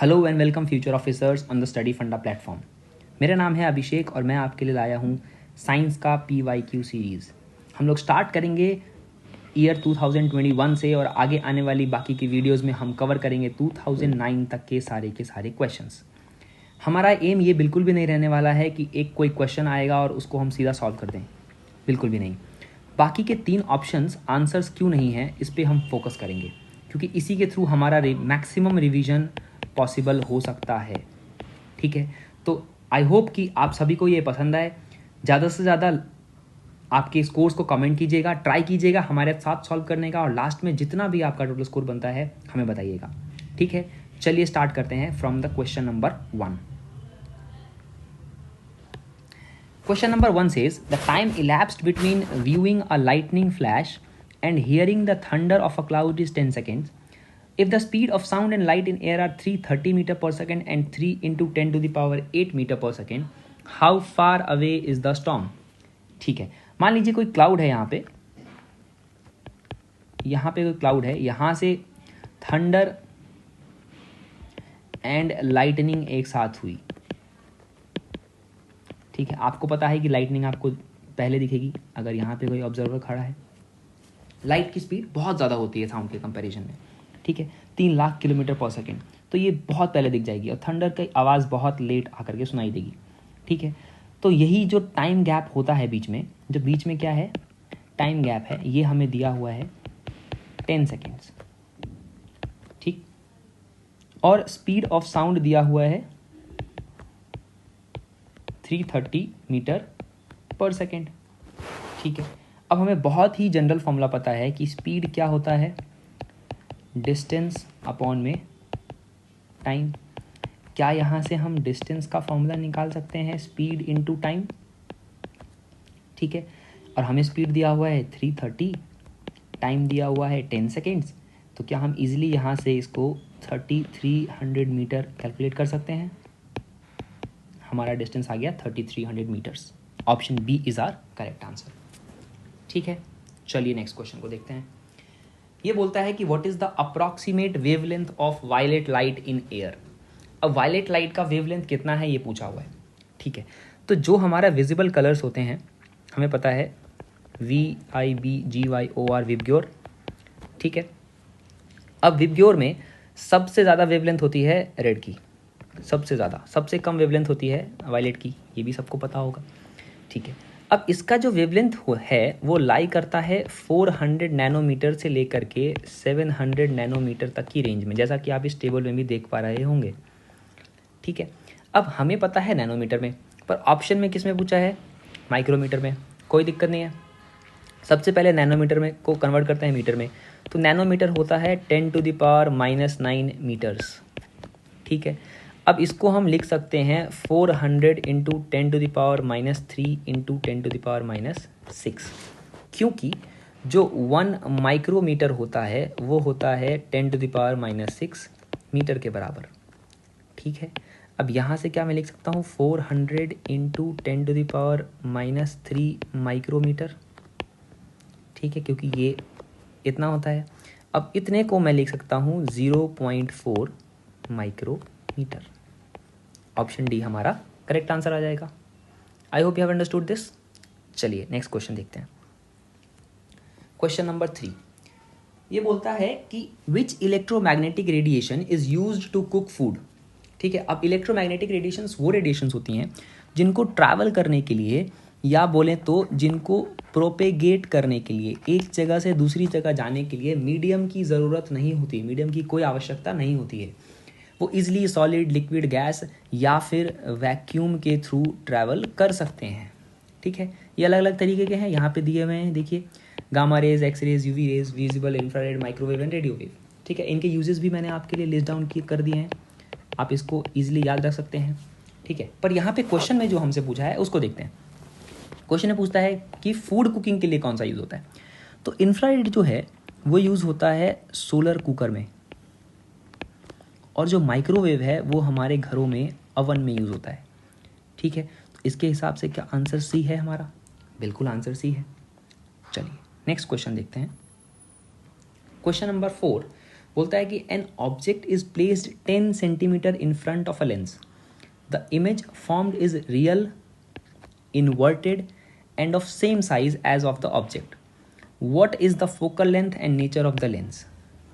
Hello and welcome future officers on the study फंडा platform. मेरा नाम है अभिषेक और मैं आपके लिए लाया हूँ साइंस का PYQ सीरीज़। हम लोग स्टार्ट करेंगे ईयर 2021 से और आगे आने वाली बाकी की वीडियोस में हम कवर करेंगे 2009 तक के सारे क्वेश्चंस। हमारा एम ये बिल्कुल भी नहीं रहने वाला है कि एक कोई क्वेश्चन आएगा और उसको हम सीधा सॉल्व कर दें, बिल्कुल भी नहीं। बाकी के 3 ऑप्शंस आंसर्स क्यों नहीं हैं इस पर हम फोकस करेंगे, क्योंकि इसी के थ्रू हमारा मैक्सिमम रिवीजन पॉसिबल हो सकता है। ठीक है, तो आई होप कि आप सभी को ये पसंद आए। ज़्यादा से ज़्यादा आपके स्कोर्स को कमेंट कीजिएगा, ट्राई कीजिएगा हमारे साथ सॉल्व करने का, और लास्ट में जितना भी आपका टोटल स्कोर बनता है हमें बताइएगा। ठीक है, चलिए स्टार्ट करते हैं from the question number 1। Question number 1 says, the time elapsed between viewing a lightning flash and hearing the thunder of a cloud is 10 seconds. If the speed of sound and light in air are 330 meter per second and 3 into 10 to the power 8 meter per second, how far away is the storm? ठीक है, मान लीजिए कोई cloud है यहाँ पे कोई cloud है, यहाँ से थंडर एंड लाइटनिंग एक साथ हुई। ठीक है, आपको पता है कि लाइटनिंग आपको पहले दिखेगी अगर यहाँ पे कोई ऑब्जर्वर खड़ा है। लाइट की स्पीड बहुत ज़्यादा होती है साउंड के कंपैरिजन में। ठीक है, 3 लाख किलोमीटर पर सेकेंड, तो ये बहुत पहले दिख जाएगी और थंडर की आवाज़ बहुत लेट आकर के सुनाई देगी। ठीक है, तो यही जो टाइम गैप होता है बीच में, जो बीच में क्या है टाइम गैप है, ये हमें दिया हुआ है 10 सेकेंड्स। ठीक, और स्पीड ऑफ साउंड दिया हुआ है 330 मीटर पर सेकेंड। ठीक है, अब हमें बहुत ही जनरल फॉर्मूला पता है कि स्पीड क्या होता है, डिस्टेंस अपॉन में टाइम। क्या यहाँ से हम डिस्टेंस का फॉर्मूला निकाल सकते हैं, स्पीड इनटू टाइम। ठीक है, और हमें स्पीड दिया हुआ है 330, टाइम दिया हुआ है 10 सेकेंड्स, तो क्या हम इजीली यहाँ से इसको 3300 मीटर कैलकुलेट कर सकते हैं। हमारा डिस्टेंस आ गया 3300 metres. Option B is our correct answer. ठीक है, चलिए नेक्स्ट क्वेश्चन को देखते हैं। ये बोलता है कि what is the approximate wavelength of violet light in air. अब वायलेट लाइट का वेवलेंथ कितना है ये पूछा हुआ है। ठीक है, तो जो हमारा विजिबल कलर्स होते हैं हमें पता है VIBGYOR विबग्योर। ठीक है, अब विबग्योर में सबसे ज़्यादा वेवलेंथ होती है रेड की, सबसे ज़्यादा, सबसे कम वेवलेंथ होती है वायलेट की, ये भी सबको पता होगा। ठीक है, अब इसका जो वेवलेंथ है वो लाई करता है 400 नैनोमीटर से लेकर के 700 नैनोमीटर तक की रेंज में, जैसा कि आप इस टेबल में भी देख पा रहे होंगे। ठीक है, अब हमें पता है नैनोमीटर में, पर ऑप्शन में किस में पूछा है, माइक्रोमीटर में। कोई दिक्कत नहीं है, सबसे पहले नैनोमीटर में को कन्वर्ट करते हैं मीटर में, तो नैनोमीटर होता है 10 टू द पावर -9 मीटर्स। ठीक है, अब इसको हम लिख सकते हैं 400 into 10 to the power -3 into 10 to the power -6, क्योंकि जो 1 माइक्रोमीटर होता है वो होता है 10 टू द पावर -6 मीटर के बराबर। ठीक है, अब यहाँ से क्या मैं लिख सकता हूँ 400 into 10 to the power -3 micrometre. ठीक है, क्योंकि ये इतना होता है। अब इतने को मैं लिख सकता हूँ 0.4 माइक्रोमीटर। ऑप्शन डी हमारा करेक्ट आंसर आ जाएगा। I hope you have understood this. चलिए नेक्स्ट क्वेश्चन देखते हैं। क्वेश्चन नंबर 3 ये बोलता है कि which electromagnetic radiation is used to cook food. ठीक है, अब इलेक्ट्रोमैग्नेटिक रेडिएशंस वो रेडिएशंस होती हैं जिनको ट्रैवल करने के लिए, या बोलें तो जिनको प्रोपेगेट करने के लिए, एक जगह से दूसरी जगह जाने के लिए मीडियम की ज़रूरत नहीं होती, मीडियम की कोई आवश्यकता नहीं होती है। वो इजीली सॉलिड, लिक्विड, गैस या फिर वैक्यूम के थ्रू ट्रैवल कर सकते हैं। ठीक है, ये अलग अलग तरीके के हैं, यहाँ पे दिए हुए हैं, देखिए gamma rays, X rays, UV rays, visible, infrared, microwave and radio wave. ठीक है, इनके यूजेस भी मैंने आपके लिए लिस्ट डाउन कर दिए हैं, आप इसको ईजिली याद रख सकते हैं। ठीक है, पर यहाँ पे क्वेश्चन में जो हमसे पूछा है उसको देखते हैं। क्वेश्चन में पूछता है कि फूड कुकिंग के लिए कौन सा यूज़ होता है, तो इंफ्रारेड जो है वो यूज़ होता है सोलर कुकर में, और जो माइक्रोवेव है वो हमारे घरों में ओवन में यूज़ होता है। ठीक है, तो इसके हिसाब से क्या आंसर सी है हमारा, बिल्कुल आंसर सी है। चलिए नेक्स्ट क्वेश्चन देखते हैं। क्वेश्चन नंबर 4 बोलता है कि an object is placed 10 centimetre in front of a lens, the image formed is real, inverted and of same size as of the object, what is the focal length and nature of the lens.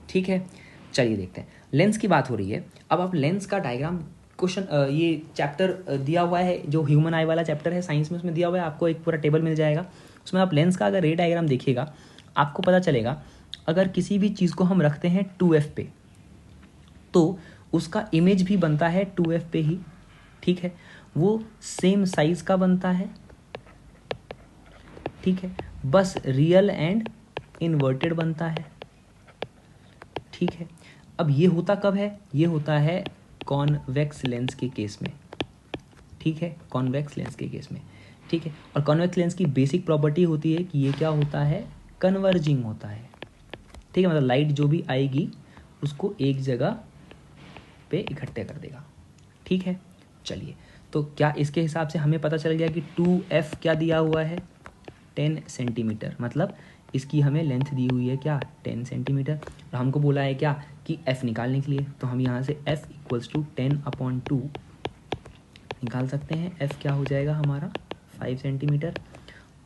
ठीक है, चलिए देखते हैं। Lens की बात हो रही है। अब आप लेंस का डायग्राम क्वेश्चन, ये चैप्टर दिया हुआ है जो ह्यूमन आई वाला चैप्टर है साइंस में, उसमें दिया हुआ है, आपको एक पूरा टेबल मिल जाएगा। उसमें आप लेंस का अगर रे डायग्राम देखिएगा आपको पता चलेगा, अगर किसी भी चीज़ को हम रखते हैं 2f पे तो उसका इमेज भी बनता है 2f पे ही। ठीक है, वो सेम साइज का बनता है। ठीक है, बस रियल एंड इन्वर्टेड बनता है। ठीक है, अब ये होता कब है? ये होता है कॉन्वेक्स लेंस के केस में। ठीक है, कॉन्वेक्स लेंस के केस में। ठीक है, और कॉन्वेक्स लेंस की बेसिक प्रॉपर्टी होती है कि ये क्या होता है, कन्वर्जिंग होता है। ठीक है, मतलब लाइट जो भी आएगी उसको एक जगह पे इकट्ठे कर देगा। ठीक है, चलिए, तो क्या इसके हिसाब से हमें पता चल गया कि 2f क्या दिया हुआ है, 10 सेंटीमीटर, मतलब इसकी हमें लेंथ दी हुई है क्या, 10 सेंटीमीटर, और हमको बोला है क्या कि f निकालने के लिए, तो हम यहाँ से f इक्वल्स टू 10/2 निकाल सकते हैं। f क्या हो जाएगा हमारा, 5 सेंटीमीटर।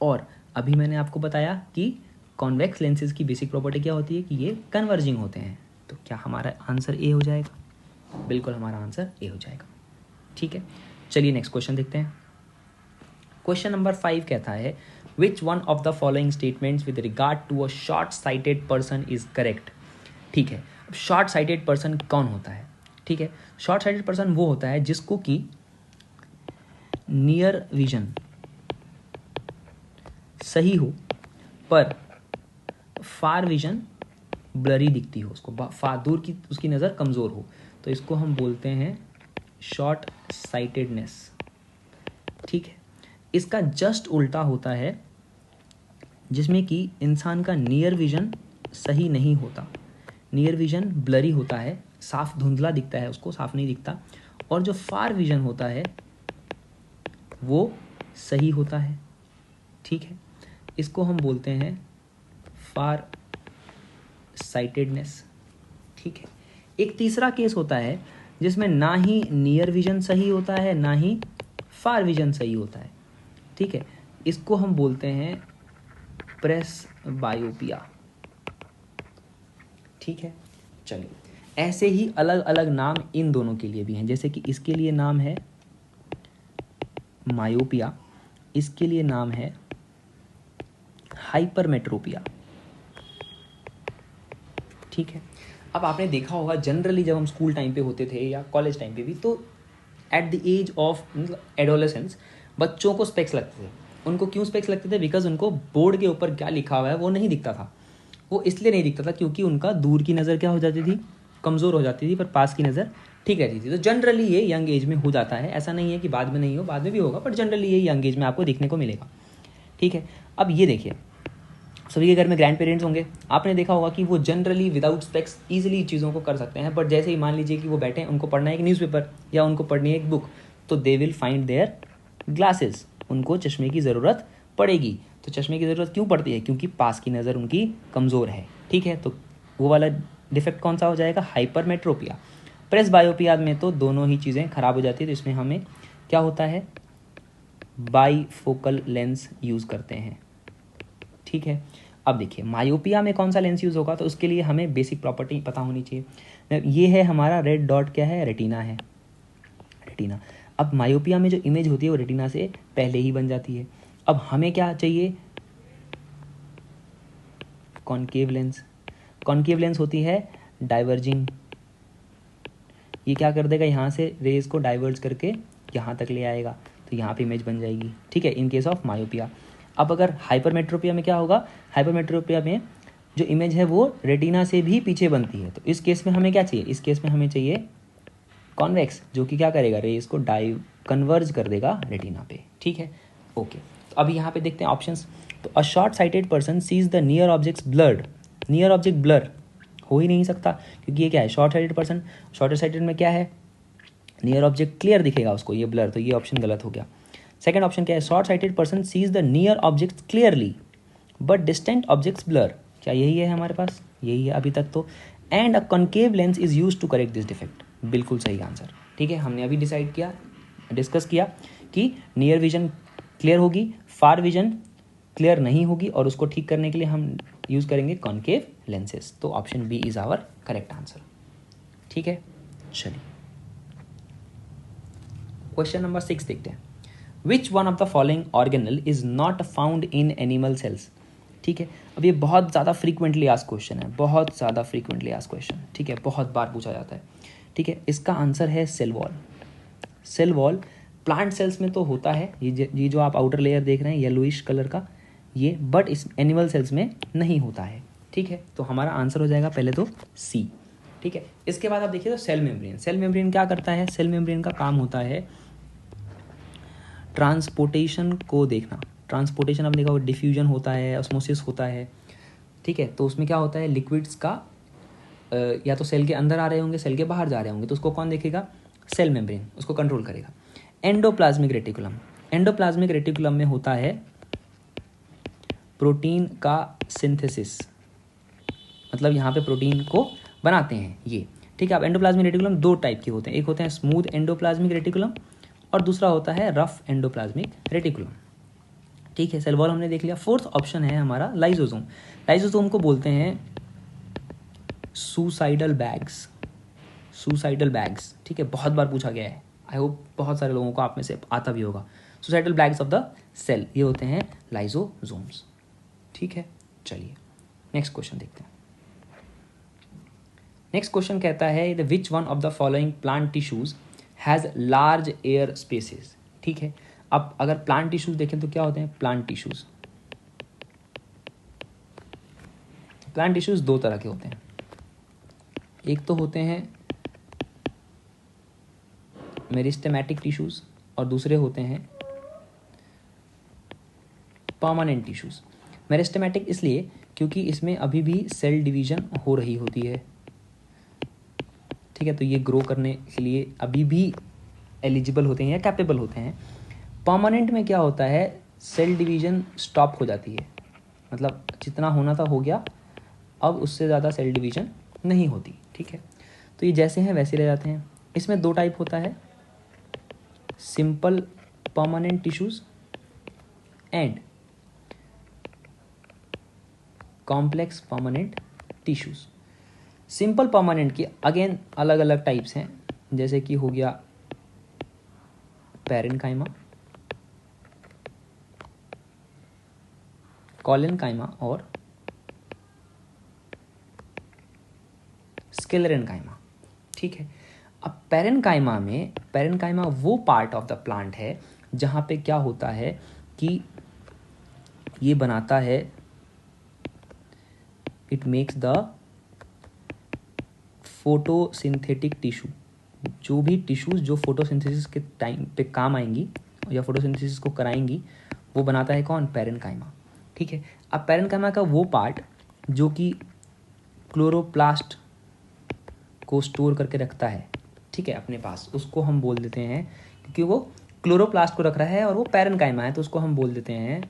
और अभी मैंने आपको बताया कि कॉन्वेक्स लेंसेज की बेसिक प्रॉपर्टी क्या होती है कि ये कन्वर्जिंग होते हैं, तो क्या हमारा आंसर ए हो जाएगा? बिल्कुल हमारा आंसर ए हो जाएगा। ठीक है, चलिए नेक्स्ट क्वेश्चन देखते हैं। क्वेश्चन नंबर 5 कहता है which one of the following statements with regard to a short sighted person is correct. ठीक है, अब शॉर्ट साइटेड पर्सन कौन होता है? ठीक है, शॉर्ट साइटेड पर्सन वो होता है जिसको कि नियर विजन सही हो पर फार विजन ब्लरी दिखती हो, उसको फार दूर की उसकी नज़र कमज़ोर हो, तो इसको हम बोलते हैं शॉर्ट साइटेडनेस। ठीक है, इसका जस्ट उल्टा होता है जिसमें कि इंसान का नियर विजन सही नहीं होता, नियर विजन ब्लरी होता है, साफ धुंधला दिखता है, उसको साफ नहीं दिखता, और जो फार विजन होता है वो सही होता है। ठीक है, इसको हम बोलते हैं फार साइटेडनेस। ठीक है, एक तीसरा केस होता है जिसमें ना ही नियर विजन सही होता है ना ही फार विजन सही होता है। ठीक है, इसको हम बोलते हैं प्रेस बायोपिया। ठीक है, चलिए, ऐसे ही अलग अलग नाम इन दोनों के लिए भी हैं, जैसे कि इसके लिए नाम है मायोपिया, इसके लिए नाम है हाइपरमेट्रोपिया। ठीक है, अब आपने देखा होगा जनरली जब हम स्कूल टाइम पे होते थे या कॉलेज टाइम पे भी, तो एट द एज ऑफ मतलब एडोलेसेंस बच्चों को स्पेक्स लगते थे। उनको क्यों स्पेक्स लगते थे? बिकॉज उनको बोर्ड के ऊपर क्या लिखा हुआ है वो नहीं दिखता था। वो इसलिए नहीं दिखता था क्योंकि उनका दूर की नज़र क्या हो जाती थी, कमज़ोर हो जाती थी, पर पास की नज़र ठीक रहती थी। तो जनरली ये यंग एज में हो जाता है, ऐसा नहीं है कि बाद में नहीं हो, बाद में भी होगा, बट जनरली ये यंग एज में आपको देखने को मिलेगा। ठीक है, अब ये देखिए, सभी के घर में ग्रैंड पेरेंट्स होंगे, आपने देखा होगा कि वो जनरली विदाउट स्पेक्स ईजिली चीज़ों को कर सकते हैं, बट जैसे ही मान लीजिए कि वो बैठे हैं, उनको पढ़ना है एक न्यूज़पेपर या उनको पढ़नी है एक बुक, तो they will find their glasses, उनको चश्मे की ज़रूरत पड़ेगी। तो चश्मे की ज़रूरत क्यों पड़ती है? क्योंकि पास की नज़र उनकी कमज़ोर है। ठीक है, तो वो वाला डिफेक्ट कौन सा हो जाएगा? हाइपरमेट्रोपिया। प्रेस बायोपिया में तो दोनों ही चीज़ें खराब हो जाती है, तो इसमें हमें क्या होता है, बाईफोकल लेंस यूज़ करते हैं। ठीक है, अब देखिए मायोपिया में कौन सा लेंस यूज़ होगा, तो उसके लिए हमें बेसिक प्रॉपर्टी पता होनी चाहिए। ये है हमारा रेड डॉट, क्या है? रेटिना है, रेटिना। अब मायोपिया में जो इमेज होती है वो रेटिना से पहले ही बन जाती है। अब हमें क्या चाहिए? Concave lens. कॉनकेव लेंस होती है डाइवर्जिंग, ये क्या कर देगा, यहाँ से रेज को डाइवर्ज करके यहाँ तक ले आएगा, तो यहाँ पे इमेज बन जाएगी। ठीक है, इन केस ऑफ मायोपिया। अब अगर हाइपरमेट्रोपिया में क्या होगा, हाइपरमेट्रोपिया में जो इमेज है वो रेटिना से भी पीछे बनती है, तो इस केस में हमें क्या चाहिए? इस केस में हमें चाहिए कॉन्वेक्स, जो कि क्या करेगा, रेज को कन्वर्ज कर देगा रेटिना पे। ठीक है, ओके, तो अभी यहाँ पे देखते हैं ऑप्शंस। तो a short sighted person sees the near objects blurred, near object blur हो ही नहीं सकता क्योंकि ये क्या है, short sighted person. Short sighted में क्या है, नियर ऑब्जेक्ट क्लियर दिखेगा उसको, ये ब्लर, तो ये ऑप्शन गलत हो गया। सेकंड ऑप्शन क्या है, short sighted person sees the near objects clearly but distant objects blur, क्या यही है हमारे पास? यही है अभी तक तो। And a concave lens is use to correct this defect. बिल्कुल सही आंसर। ठीक है, हमने अभी डिस्कस किया कि नियर विजन क्लियर होगी, फार विजन क्लियर नहीं होगी, और उसको ठीक करने के लिए हम यूज करेंगे कॉन्केव लेंसेज। तो option B is our correct answer. ठीक है, चलिए क्वेश्चन नंबर 6 देखते हैं। Which one of the following organelle is not found in animal cells. ठीक है, अब ये बहुत ज़्यादा फ्रीक्वेंटली आस्क क्वेश्चन है, बहुत ज़्यादा फ्रीक्वेंटली आस्क क्वेश्चन। ठीक है, बहुत बार पूछा जाता है। ठीक है, इसका आंसर है cell wall. Cell wall plant cells में तो होता है, ये जो आप आउटर लेयर देख रहे हैं येलोइश कलर का ये, बट इस एनिमल सेल्स में नहीं होता है। ठीक है, तो हमारा आंसर हो जाएगा पहले तो सी। ठीक है, इसके बाद आप देखिए तो सेल मेम्ब्रेन। सेल मेम्ब्रेन क्या करता है? सेल मेम्ब्रेन का काम होता है ट्रांसपोर्टेशन को देखना। ट्रांसपोर्टेशन आपने देखा, डिफ्यूजन होता है, ऑस्मोसिस होता है। ठीक है, तो उसमें क्या होता है, लिक्विड्स का या तो सेल के अंदर आ रहे होंगे, सेल के बाहर जा रहे होंगे, तो उसको कौन देखेगा? सेल मेम्ब्रेन उसको कंट्रोल करेगा। एंडोप्लाज्मिक रेटिकुलम, एंडोप्लाज्मिक रेटिकुलम में होता है प्रोटीन का सिंथेसिस, मतलब यहाँ पे प्रोटीन को बनाते हैं ये। ठीक है, अब एंडोप्लाज्मिक रेटिकुलम दो टाइप के होते हैं, एक होते हैं स्मूथ एंडोप्लाज्मिक रेटिकुलम और दूसरा होता है रफ एंडोप्लाज्मिक रेटिकुलम। ठीक है, सेल वॉल हमने देख लिया। फोर्थ ऑप्शन है हमारा लाइसोसोम। लाइसोसोम को बोलते हैं सुसाइडल बैग्स, सुसाइडल बैग्स। ठीक है, बहुत बार पूछा गया है, आई होप बहुत सारे लोगों को आप में से आता भी होगा। Suicidal bags of the cell, ये होते हैं लाइसोसोम्स। ठीक है, चलिए नेक्स्ट क्वेश्चन देखते हैं। नेक्स्ट क्वेश्चन कहता है the which one of the following plant tissues has large air spaces. ठीक है, अब अगर प्लांट टिश्यूज देखें तो क्या होते हैं प्लांट टिश्यूज? प्लांट टिश्यूज दो तरह के होते हैं, एक तो होते हैं मेरिस्टेमेटिक टिश्यूज और दूसरे होते हैं परमानेंट टिश्यूज। मेरिस्टेमेटिक इसलिए क्योंकि इसमें अभी भी सेल डिवीजन हो रही होती है। ठीक है, तो ये ग्रो करने के लिए अभी भी एलिजिबल होते हैं या कैपेबल होते हैं। परमानेंट में क्या होता है, सेल डिवीजन स्टॉप हो जाती है, मतलब जितना होना था हो गया, अब उससे ज़्यादा सेल डिवीजन नहीं होती। ठीक है, तो ये जैसे हैं वैसे रह जाते हैं। इसमें दो टाइप होता है, simple permanent tissues and complex permanent tissues. Simple permanent की अगेन अलग अलग टाइप्स हैं, जैसे कि हो गया पैरेनकाइमा, कॉलेनकाइमा और स्क्लेरेनकाइमा। ठीक है, अब पैरेनकाइमा वो पार्ट ऑफ द प्लांट है जहाँ पे क्या होता है कि ये बनाता है, it makes the photosynthetic tissue. जो भी टिश्यूज जो फोटोसिंथेसिस के टाइम पे काम आएंगी या फोटोसिंथेसिस को कराएंगी, वो बनाता है कौन? पैरेनकाइमा। ठीक है, अब पैरेनकाइमा का वो पार्ट जो कि क्लोरोप्लास्ट को स्टोर करके रखता है, ठीक है, अपने पास, उसको हम बोल देते हैं, क्योंकि वो क्लोरोप्लास्ट को रख रहा है और वो पैरेनकाइमा है, तो उसको हम बोल देते हैं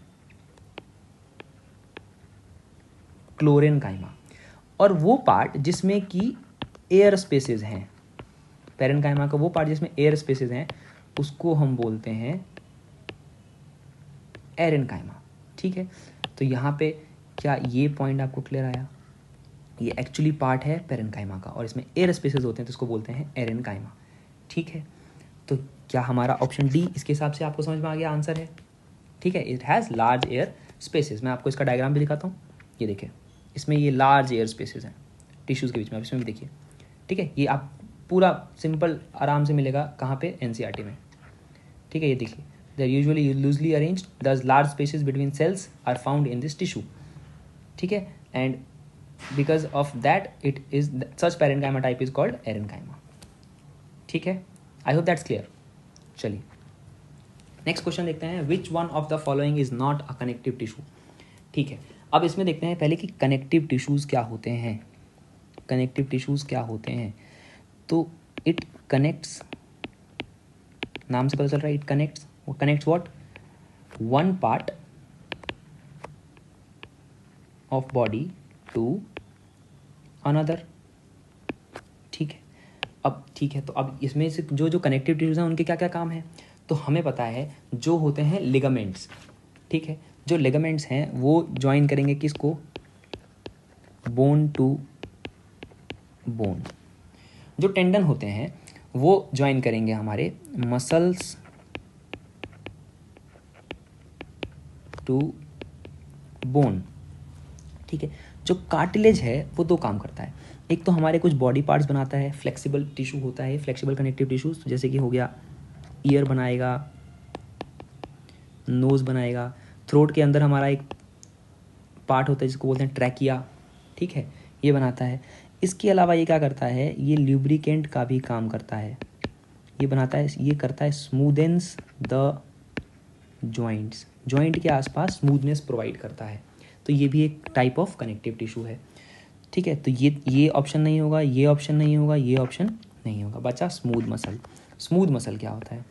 क्लोरेनकाइमा। और वो पार्ट जिसमें कि एयर स्पेसेस हैं, पैरेनकाइमा का वो पार्ट जिसमें एयर स्पेसेस हैं, उसको हम बोलते हैं एरेनकाइमा। ठीक है, तो यहाँ पे क्या ये पॉइंट आपको क्लियर आया? ये एक्चुअली पार्ट है पैरेनकाइमा का और इसमें एयर स्पेसेस होते हैं, तो इसको बोलते हैं एरेनकाइमा। ठीक है, तो क्या हमारा ऑप्शन डी इसके हिसाब से आपको समझ में आ गया आंसर है? ठीक है, it has large air spaces. मैं आपको इसका डायग्राम भी दिखाता हूँ, ये देखिए, इसमें ये लार्ज एयर स्पेसेस हैं टिश्यूज़ के बीच में, आप इसमें भी देखिए। ठीक है, ये आप पूरा सिंपल आराम से मिलेगा कहाँ पे? एनसीईआरटी में। ठीक है, ये देखिए, they are usually loosely arranged, thus large spaces between cells are found in this tissue. ठीक है, and because of that it is such parenchyma type is called aerenchyma. ठीक है, आई होप दैट्स क्लियर। चलिए next question देखते हैं, which one of the following is not a connective tissue. ठीक है, अब इसमें देखते हैं पहले कि कनेक्टिव टिश्यूज़ क्या होते हैं। कनेक्टिव टिश्यूज़ क्या होते हैं? तो इट कनेक्ट्स, नाम से पता चल रहा है, इट कनेक्ट्स, वो connects what? One part of body to another. अब ठीक है, तो अब इसमें से जो जो कनेक्टिव टिश्यूज़ हैं उनके क्या क्या काम है, तो हमें पता है जो होते हैं लिगामेंट्स, ठीक है, जो लिगामेंट्स हैं वो ज्वाइन करेंगे किसको, बोन टू बोन। जो टेंडन होते हैं वो ज्वाइन करेंगे हमारे मसल्स टू बोन, ठीक है। जो कार्टिलेज है वो दो काम करता है, एक तो हमारे कुछ बॉडी पार्ट्स बनाता है, फ्लेक्सिबल टिश्यू होता है, फ्लेक्सिबल कनेक्टिव टिश्यूज, जैसे कि हो गया ईयर बनाएगा, नोज़ बनाएगा, थ्रोट के अंदर हमारा एक पार्ट होता है जिसको बोलते हैं ट्रैकिया, ठीक है, ये बनाता है। इसके अलावा ये क्या करता है, ये ल्यूब्रिकेंट का भी काम करता है, ये बनाता है, ये करता है स्मूदेंस द जॉइंट्स, जॉइंट के आसपास स्मूथनेस प्रोवाइड करता है, तो ये भी एक टाइप ऑफ कनेक्टिव टिश्यू है, ठीक है। तो ये ऑप्शन नहीं होगा, ये ऑप्शन नहीं होगा, ये ऑप्शन नहीं होगा, बचा स्मूथ मसल। स्मूथ मसल क्या होता है,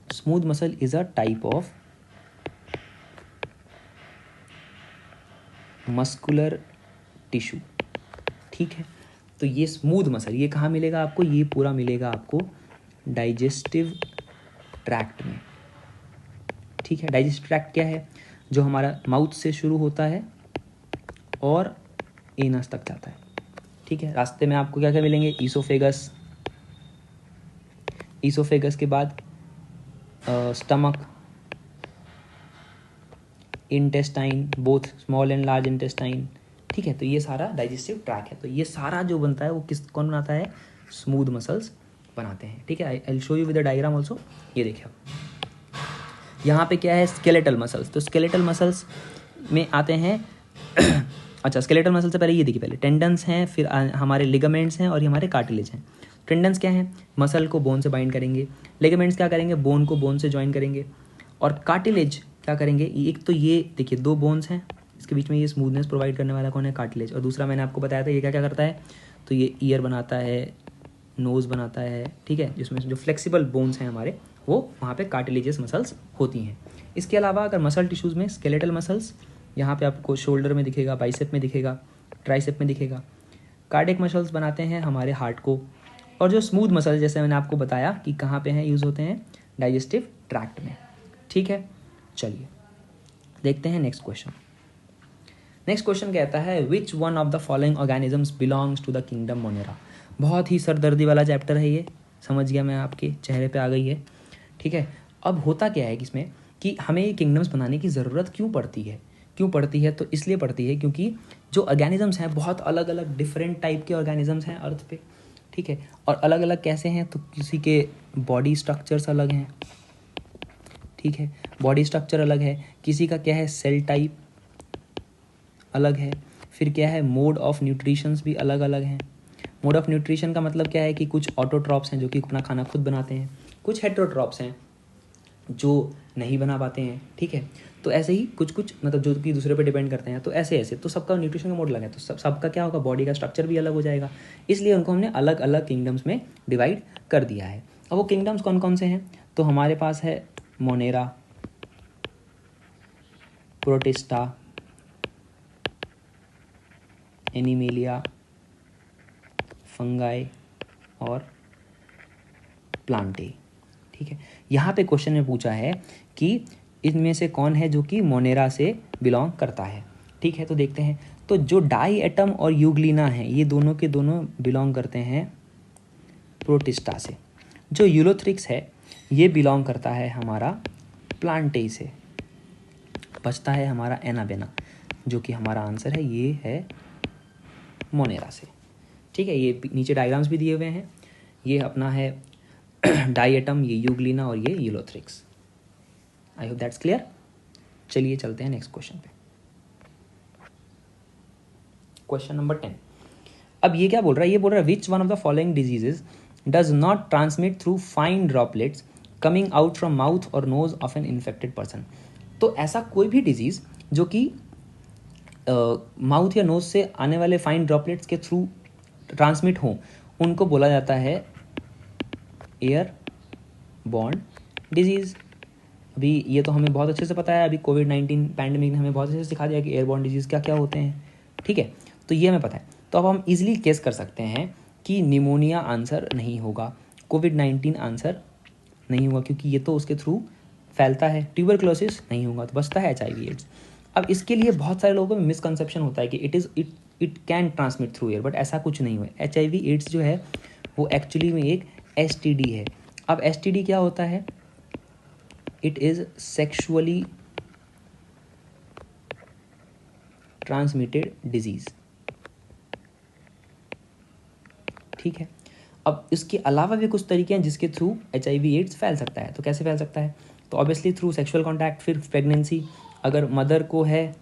smooth muscle is a type of muscular tissue, ठीक है। तो ये स्मूथ मसल ये कहाँ मिलेगा आपको, ये पूरा मिलेगा आपको डाइजेस्टिव ट्रैक्ट में, ठीक है। डाइजेस्टिव ट्रैक्ट क्या है, जो हमारा माउथ से शुरू होता है और एनस तक जाता है, ठीक है। रास्ते में आपको क्या क्या मिलेंगे, ईसोफेगस, ईसोफेगस के बाद stomach, intestine, both small and large intestine, ठीक है। तो ये सारा डाइजेस्टिव ट्रैक है, तो ये सारा जो बनता है वो कौन बनाता है, स्मूथ मसल्स बनाते हैं, ठीक है। I will show you with the diagram also. ये देखिए यहाँ पे क्या है, स्केलेटल मसल्स, तो स्केलेटल मसल्स में आते हैं अच्छा, स्केलेटल मसल से पहले ये देखिए, पहले टेंडन्स हैं, फिर हमारे लिगामेंट्स हैं और ये हमारे कार्टिलेज हैं। टेंडन्स क्या हैं, मसल को बोन से बाइंड करेंगे, लिगामेंट्स क्या करेंगे, बोन को बोन से ज्वाइन करेंगे, और कार्टिलेज क्या करेंगे, एक तो ये देखिए दो बोन्स हैं, इसके बीच में ये स्मूथनेस प्रोवाइड करने वाला कौन है, कार्टिलेज, और दूसरा मैंने आपको बताया था ये क्या क्या करता है, तो ये ईयर बनाता है, नोज़ बनाता है, ठीक है, जिसमें जो फ्लेक्सिबल बोन्स हैं हमारे वो वहाँ पे कार्टिलेजियस मसल्स होती हैं। इसके अलावा अगर मसल टिश्यूज़ में स्केलेटल मसल्स यहाँ पे आपको शोल्डर में दिखेगा, बाइसेप में दिखेगा, ट्राइसेप में दिखेगा। कार्डियक मसल्स बनाते हैं हमारे हार्ट को, और जो स्मूथ मसल्स जैसे मैंने आपको बताया कि कहाँ पे हैं, यूज़ होते हैं डाइजेस्टिव ट्रैक्ट में, ठीक है। चलिए देखते हैं नेक्स्ट क्वेश्चन। नेक्स्ट क्वेश्चन कहता है which one of the following organisms belongs to the kingdom Monera. बहुत ही सरदर्दी वाला चैप्टर है ये, समझ गया मैं, आपके चेहरे पे आ गई है, ठीक है। अब होता क्या है इसमें कि हमें ये किंगडम्स बनाने की ज़रूरत क्यों पड़ती है, तो इसलिए पड़ती है क्योंकि जो ऑर्गेनिजम्स हैं बहुत अलग अलग डिफरेंट टाइप के ऑर्गेनिजम्स हैं अर्थ पे, ठीक है। और अलग अलग कैसे हैं, तो किसी के बॉडी स्ट्रक्चर्स अलग हैं, ठीक है, बॉडी स्ट्रक्चर अलग है, किसी का क्या है सेल टाइप अलग है, फिर क्या है मोड ऑफ न्यूट्रिशंस भी अलग अलग हैं। मोड ऑफ न्यूट्रिशन का मतलब क्या है कि कुछ ऑटोट्रॉप्स हैं जो कि अपना खाना खुद बनाते हैं, कुछ हेटेरोट्रॉप्स हैं जो नहीं बना पाते हैं, ठीक है। तो ऐसे ही कुछ कुछ मतलब जो कि दूसरे पे डिपेंड करते हैं, तो ऐसे ऐसे तो सबका न्यूट्रिशन का मोड अलग है, तो सबका क्या होगा, बॉडी का स्ट्रक्चर भी अलग हो जाएगा, इसलिए उनको हमने अलग अलग किंगडम्स में डिवाइड कर दिया है। अब वो किंगडम्स कौन कौन से हैं, तो हमारे पास है मोनेरा, प्रोटिस्टा, एनिमेलिया, फंगाई और प्लांटे, ठीक है। यहाँ पे क्वेश्चन में पूछा है कि इनमें से कौन है जो कि मोनेरा से बिलोंग करता है, ठीक है। तो देखते हैं, तो जो डाई एटम और यूग्लिना है ये दोनों के दोनों बिलोंग करते हैं प्रोटिस्टा से। जो यूलोथ्रिक्स है ये बिलोंग करता है हमारा प्लांटे से। बचता है हमारा एनाबेना, जो कि हमारा आंसर है, ये है मोनेरा से, ठीक है। ये नीचे डायग्राम्स भी दिए हुए हैं, ये अपना है डाई एटम, ये यूग्लिना और ये Ulothrix. I hope that's clear. चलिए चलते हैं नेक्स्ट क्वेश्चन पे। Question number 10। अब ये क्या बोल रहा है, ये बोल रहा है which one of the following diseases does not transmit through fine droplets coming out from mouth और nose of an infected person. तो ऐसा कोई भी डिजीज जो कि माउथ या नोज से आने वाले फाइन ड्रॉपलेट्स के थ्रू ट्रांसमिट हो, उनको बोला जाता है एयर बॉर्न डिजीज़। अभी ये तो हमें बहुत अच्छे से पता है, अभी कोविड-19 पैंडेमिक ने हमें बहुत अच्छे से सिखा दिया कि एयरबॉर्न डिजीज़ क्या क्या होते हैं, ठीक है। तो ये हमें पता है, तो अब हम इजीली गेस कर सकते हैं कि निमोनिया आंसर नहीं होगा, कोविड-19 आंसर नहीं होगा क्योंकि ये तो उसके थ्रू फैलता है, ट्यूबरक्लोसिस नहीं होगा, तो बचता है HIV एड्स। अब इसके लिए बहुत सारे लोगों में मिसकंसेप्शन होता है कि it can transmit through air, but ऐसा कुछ नहीं हुआ। HIV एड्स जो है वो एक्चुअली में एक STD है। अब STD क्या होता है? It is sexually transmitted disease, ठीक है। अब इसके अलावा भी कुछ तरीके हैं जिसके थ्रू HIV एड्स फैल सकता है। तो कैसे फैल सकता है? तो ऑब्वियसली थ्रू सेक्सुअल कॉन्टैक्ट, फिर प्रेगनेंसी, अगर मदर को है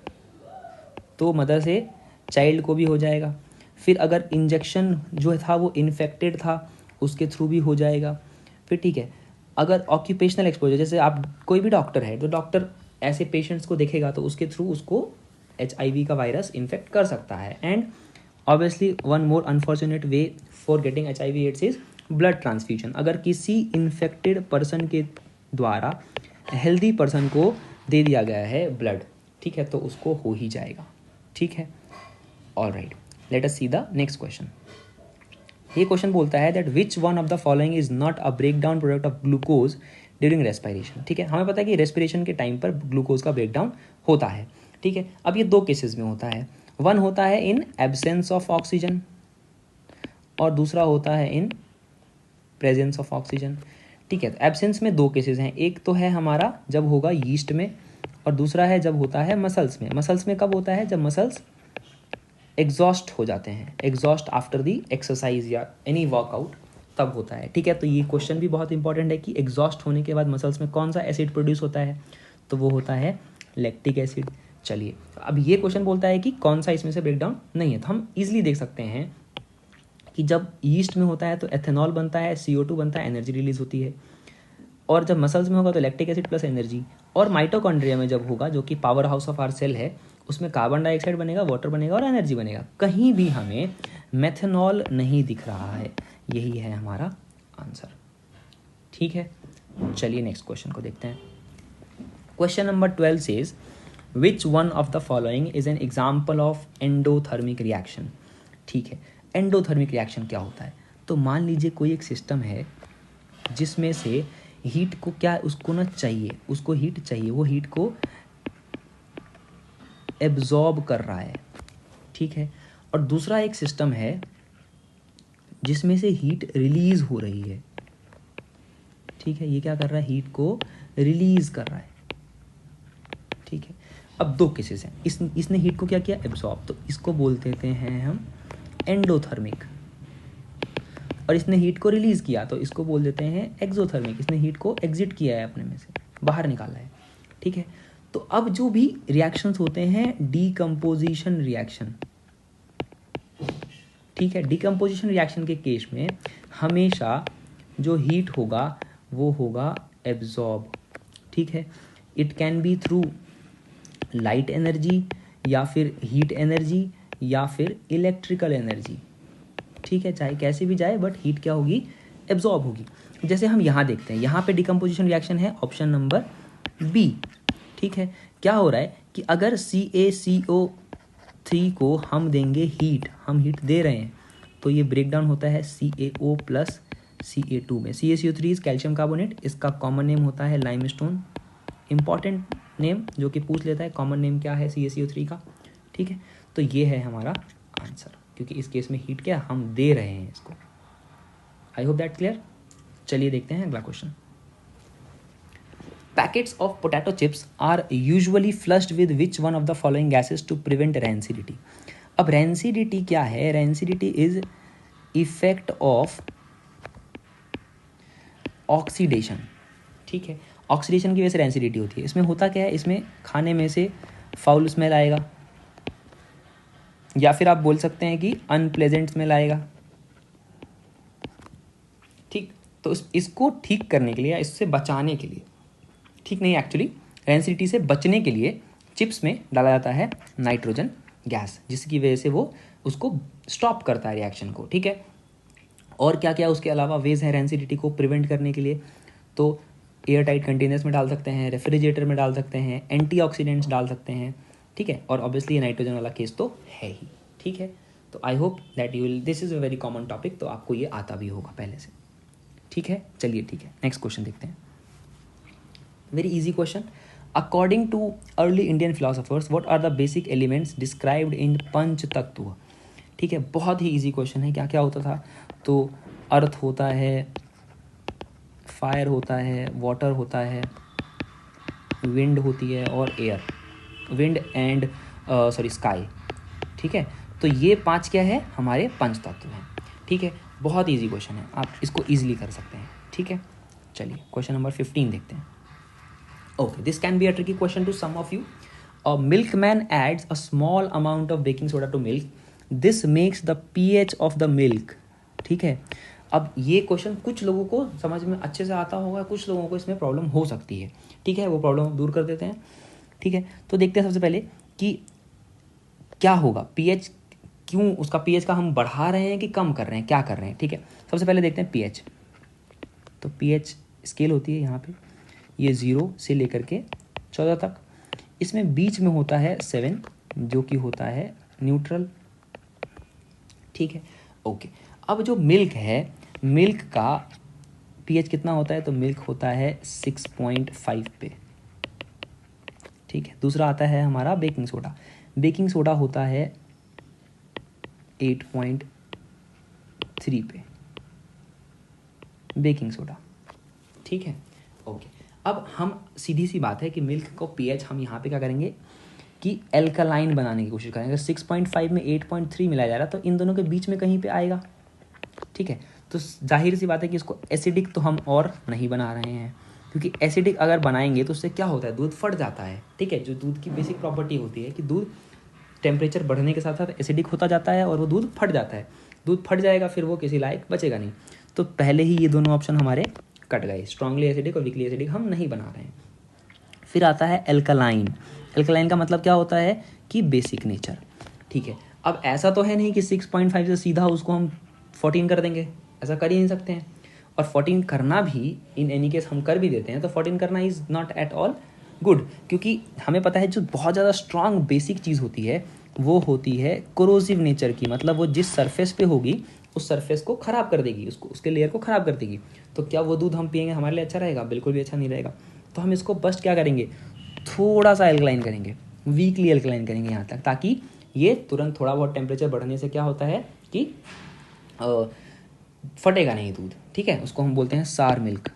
तो मदर से चाइल्ड को भी हो जाएगा, फिर अगर इंजेक्शन जो था वो इन्फेक्टेड था उसके थ्रू भी हो जाएगा, फिर ठीक है। अगर ऑक्यूपेशनल एक्सपोजर, जैसे आप कोई भी डॉक्टर है तो डॉक्टर ऐसे पेशेंट्स को देखेगा तो उसके थ्रू उसको HIV का वायरस इन्फेक्ट कर सकता है। And obviously one more unfortunate way for getting HIV AIDS is blood transfusion. अगर किसी इन्फेक्टेड पर्सन के द्वारा हेल्दी पर्सन को दे दिया गया है ब्लड, ठीक है, तो उसको हो ही जाएगा, ठीक है। Alright, let us see the next question. ये क्वेश्चन बोलता है that which one of the following is not a break down product of glucose during respiration, ठीक है। हमें पता है कि रेस्पिरेशन के टाइम पर ग्लूकोज का ब्रेक डाउन होता है, ठीक है। अब ये दो केसेस में होता है, वन होता है इन एब्सेंस ऑफ ऑक्सीजन और दूसरा होता है इन प्रेजेंस ऑफ ऑक्सीजन, ठीक है। तो एब्सेंस में दो केसेस हैं, एक तो है हमारा जब होगा यीस्ट में और दूसरा है जब होता है मसल्स में। मसल्स में कब होता है? जब मसल्स एग्जॉस्ट हो जाते हैं, एग्जॉस्ट आफ्टर दी एक्सरसाइज या एनी वर्कआउट, तब होता है, ठीक है। तो ये क्वेश्चन भी बहुत इंपॉर्टेंट है कि एग्जॉस्ट होने के बाद मसल्स में कौन सा एसिड प्रोड्यूस होता है, तो वो होता है लैक्टिक एसिड। चलिए, अब ये क्वेश्चन बोलता है कि कौन सा इसमें से ब्रेकडाउन नहीं है, तो हम इजीली देख सकते हैं कि जब ईस्ट में होता है तो एथेनॉल बनता है, CO2 बनता है, एनर्जी रिलीज होती है। और जब मसल्स में होगा तो लैक्टिक एसिड प्लस एनर्जी। और माइटोकॉन्ड्रिया में जब होगा, जो कि power house of our cell है, उसमें कार्बन डाइऑक्साइड बनेगा, वाटर बनेगा और एनर्जी बनेगा। कहीं भी हमें मेथनॉल नहीं दिख रहा है, यही है हमारा आंसर, ठीक है। चलिए नेक्स्ट क्वेश्चन को देखते हैं। Question number 12 says which one of the following is an example of endothermic reaction, ठीक है। एंडोथर्मिक रिएक्शन क्या होता है? तो मान लीजिए कोई एक सिस्टम है जिसमें से हीट को क्या उसको ना चाहिए, उसको हीट चाहिए, वो हीट को एब्जॉर्ब कर रहा है, ठीक है। और दूसरा एक सिस्टम है जिसमें से हीट रिलीज हो रही है, ठीक है। ये क्या कर रहा है? हीट को रिलीज कर रहा है, ठीक है। अब दो केसेस हैं, इसने हीट को क्या किया? एब्जॉर्ब, तो इसको बोल देते हैं हम एंडोथर्मिक। और इसने हीट को रिलीज किया तो इसको बोल देते हैं एक्सोथर्मिक। इसने हीट को एग्जिट किया है, अपने में से बाहर निकाला है, ठीक है। तो अब जो भी रिएक्शंस होते हैं डीकम्पोजिशन रिएक्शन, ठीक है, डीकम्पोजिशन रिएक्शन के केस में हमेशा जो हीट होगा वो होगा एब्जॉर्ब, ठीक है। It can be through light energy या फिर हीट एनर्जी या फिर इलेक्ट्रिकल एनर्जी, ठीक है। चाहे कैसे भी जाए बट हीट क्या होगी? एब्जॉर्ब होगी। जैसे हम यहाँ देखते हैं, यहाँ पे डीकम्पोजिशन रिएक्शन है ऑप्शन नंबर बी, ठीक है। क्या हो रहा है कि अगर CaCO3 को हम देंगे हीट, हम हीट दे रहे हैं, तो ये ब्रेक डाउन होता है CaO प्लस Ca2 में। CaCO3 इज कैल्शियम कार्बोनेट, इसका कॉमन नेम होता है लाइमस्टोन। इंपॉर्टेंट नेम जो कि पूछ लेता है, कॉमन नेम क्या है CaCO3 का, ठीक है। तो ये है हमारा आंसर, क्योंकि इस केस में हीट क्या हम दे रहे हैं इसको। I hope that clear. चलिए देखते हैं अगला question. Packets of potato chips are usually flushed with which one of the following gases to prevent rancidity. अब रैंसिडिटी क्या है? Rancidity is effect of oxidation, ठीक है। ऑक्सीडेशन की वजह से रैंसिडिटी होती है। इसमें होता क्या है? इसमें खाने में से फाउल स्मेल आएगा, या फिर आप बोल सकते हैं कि अनप्लेजेंट स्मेल आएगा, ठीक। तो इसको ठीक करने के लिए या इससे बचाने के लिए, ठीक नहीं, एक्चुअली रैंसिडिटी से बचने के लिए चिप्स में डाला जाता है नाइट्रोजन गैस, जिसकी वजह से वो उसको स्टॉप करता है रिएक्शन को, ठीक है। और क्या क्या उसके अलावा वेज है रैंसिडिटी को प्रिवेंट करने के लिए? तो एयर टाइट कंटेनर्स में डाल सकते हैं, रेफ्रिजरेटर में डाल सकते हैं, एंटीऑक्सीडेंट्स डाल सकते हैं, ठीक है। और ऑब्वियसली ये नाइट्रोजन वाला केस तो है ही, ठीक है। तो आई hope that you will, this is a very common topic, तो आपको ये आता भी होगा पहले से, ठीक है। चलिए ठीक है, नेक्स्ट क्वेश्चन देखते हैं। Very easy question. According to early Indian philosophers what are the basic elements described in पंच तत्व। ठीक है, बहुत ही इजी क्वेश्चन है। क्या क्या होता था, तो अर्थ होता है, फायर होता है, वाटर होता है, विंड होती है और एयर, विंड एंड स्काई। ठीक है, तो ये 5 क्या है, हमारे पंच तत्व हैं। ठीक है, बहुत इजी क्वेश्चन है, आप इसको इजीली कर सकते हैं। ठीक है, चलिए क्वेश्चन नंबर 15 देखते हैं। Okay, this can be a tricky question to some of you. A milkman adds a small amount of baking soda to milk, this makes the pH of the milk. ठीक है, अब ये question कुछ लोगों को समझ में अच्छे से आता होगा, कुछ लोगों को इसमें प्रॉब्लम हो सकती है। ठीक है, वो प्रॉब्लम दूर कर देते हैं। ठीक है, तो देखते हैं सबसे पहले कि क्या होगा, pH क्यों, उसका pH का हम बढ़ा रहे हैं कि कम कर रहे हैं, क्या कर रहे हैं। ठीक है, सबसे पहले देखते हैं pH। तो pH स्केल होती है यहाँ पे, ये 0 से लेकर के 14 तक, इसमें बीच में होता है 7 जो कि होता है न्यूट्रल। ठीक है, ओके। अब जो मिल्क है, मिल्क का pH कितना होता है, तो मिल्क होता है 6.5 पे। ठीक है, दूसरा आता है हमारा बेकिंग सोडा, बेकिंग सोडा होता है 8.3 पे, बेकिंग सोडा। ठीक है, ओके। अब हम सीधी सी बात है कि मिल्क को pH हम यहाँ पे क्या करेंगे कि एल्कलाइन बनाने की कोशिश करेंगे। 6.5 में 8.3 मिलाया जा रहा है, तो इन दोनों के बीच में कहीं पे आएगा। ठीक है, तो जाहिर सी बात है कि इसको एसिडिक तो हम और नहीं बना रहे हैं, क्योंकि एसिडिक अगर बनाएंगे तो उससे क्या होता है, दूध फट जाता है। ठीक है, जो दूध की बेसिक प्रॉपर्टी होती है कि दूध टेम्परेचर बढ़ने के साथ साथ एसिडिक होता जाता है और वो दूध फट जाता है। दूध फट जाएगा, फिर वो किसी लायक बचेगा नहीं। तो पहले ही ये दोनों ऑप्शन हमारे कट गए, स्ट्रांगली एसिडिक और वीकली एसिडिक हम नहीं बना रहे हैं। फिर आता है एल्कलाइन। एल्कलाइन का मतलब क्या होता है कि बेसिक नेचर। ठीक है, अब ऐसा तो है नहीं कि 6.5 से सीधा उसको हम 14 कर देंगे, ऐसा कर ही नहीं सकते हैं। और 14 करना भी इन एनी केस हम कर भी देते हैं, तो 14 करना is not at all good, क्योंकि हमें पता है जो बहुत ज़्यादा स्ट्रांग बेसिक चीज़ होती है वो होती है कोरोसिव नेचर की, मतलब वो जिस सरफेस पे होगी उस सरफेस को ख़राब कर देगी, उसको उसके लेयर को ख़राब कर देगी। तो क्या वो दूध हम पिएंगे हमारे लिए अच्छा रहेगा? बिल्कुल भी अच्छा नहीं रहेगा। तो हम इसको बस क्या करेंगे, थोड़ा सा एल्कलाइन करेंगे, वीकली एल्कलाइन करेंगे यहाँ तक, ताकि ये तुरंत थोड़ा बहुत टेम्परेचर बढ़ने से क्या होता है कि फटेगा नहीं दूध। ठीक है, उसको हम बोलते हैं सार मिल्क।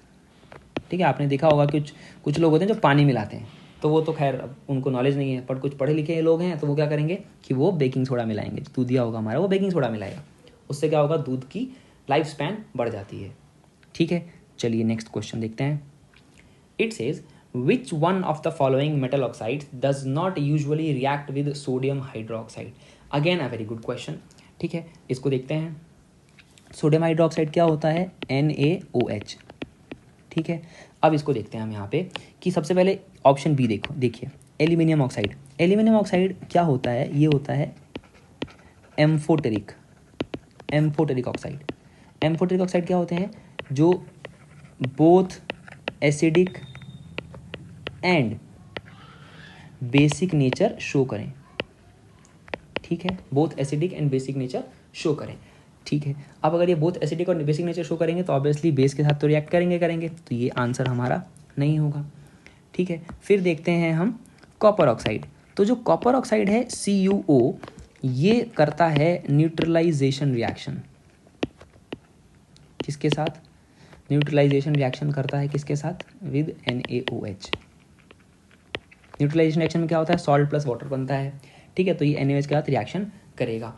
ठीक है, आपने देखा होगा कुछ कुछ लोग होते हैं जो पानी मिलाते हैं, तो वो तो खैर अब उनको नॉलेज नहीं है, पर कुछ पढ़े लिखे लोग हैं तो वो क्या करेंगे कि वो बेकिंग सोडा मिलाएंगे। दूध दिया होगा हमारा, वो बेकिंग सोडा मिलाएगा, उससे क्या होगा, दूध की लाइफ स्पैन बढ़ जाती है। ठीक है, चलिए नेक्स्ट क्वेश्चन देखते हैं। It says which one of the following metal oxides does not usually react with sodium hydroxide? Again a very good question. ठीक है, इसको देखते हैं। सोडियम हाइड्रोक्साइड क्या होता है, NaOH। ठीक है, अब इसको देखते हैं हम यहाँ पे कि सबसे पहले ऑप्शन बी देखिए एल्यूमिनियम ऑक्साइड। एल्यूमिनियम ऑक्साइड क्या होता है, ये होता है एम्फोटेरिक ऑक्साइड। एम्फोटेरिक ऑक्साइड क्या होते हैं, जो both acidic and basic nature show करें। ठीक है, both acidic and basic nature show करें। ठीक है, अब अगर ये बोथ एसिडिक और बेसिक नेचर शो करेंगे तो ऑब्वियसली बेस के साथ तो रिएक्ट करेंगे, तो ये आंसर हमारा नहीं होगा। ठीक है, फिर देखते हैं हम कॉपर ऑक्साइड। तो जो कॉपर ऑक्साइड है CuO, ये करता है न्यूट्रलाइजेशन रिएक्शन। किसके साथ न्यूट्रलाइजेशन रिएक्शन करता है, किसके साथ, विद NaOH। न्यूट्रलाइजेशन रिएक्शन में क्या होता है, सॉल्ट प्लस वाटर बनता है। ठीक है, तो ये NaOH के साथ रिएक्शन करेगा।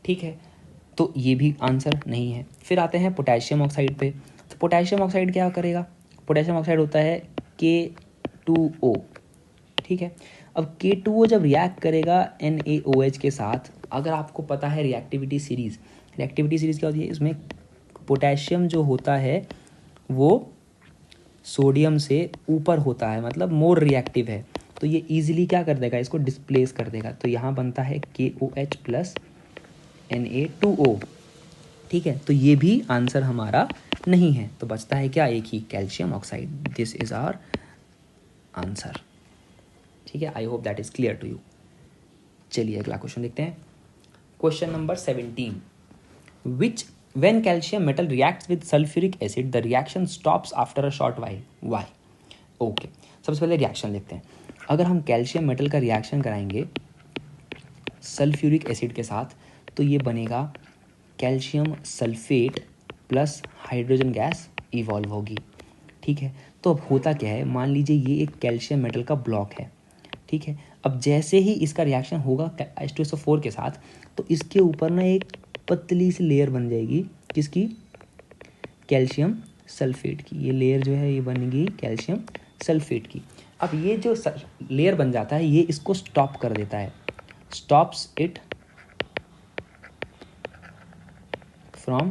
ठीक है, तो ये भी आंसर नहीं है। फिर आते हैं पोटेशियम ऑक्साइड पे। तो पोटेशियम ऑक्साइड क्या करेगा, पोटेशियम ऑक्साइड होता है K2O। ठीक है, अब K2O जब रिएक्ट करेगा NaOH के साथ, अगर आपको पता है रिएक्टिविटी सीरीज क्या होती है, इसमें पोटेशियम जो होता है वो सोडियम से ऊपर होता है, मतलब मोर रिएक्टिव है, तो ये इजीली क्या कर देगा, इसको डिस्प्लेस कर देगा। तो यहाँ बनता है KOH प्लस Na2O। ठीक है, तो ये भी आंसर हमारा नहीं है, तो बचता है क्या, एक ही, calcium oxide. This is our answer. ठीक है, I hope that is clear to you. चलिए अगला क्वेश्चन देखते हैं। Question number 17, which when calcium metal reacts with sulfuric acid the reaction stops after a short while, why? Okay, सबसे पहले reaction देखते हैं. अगर हम कैल्शियम मेटल का रिएक्शन कराएंगे सल्फ्यूरिक एसिड के साथ तो ये बनेगा calcium sulphate plus hydrogen gas evolve होगी. ठीक है, तो अब होता क्या है, मान लीजिए ये एक कैल्शियम मेटल का ब्लॉक है. ठीक है, अब जैसे ही इसका रिएक्शन होगा H2SO4 के साथ तो इसके ऊपर ना एक पतली सी लेयर बन जाएगी, किसकी, कैल्शियम सल्फेट की. ये लेयर जो है ये बनेगी कैल्शियम सल्फेट की. अब ये जो लेयर बन जाता है ये इसको स्टॉप कर देता है, stops it from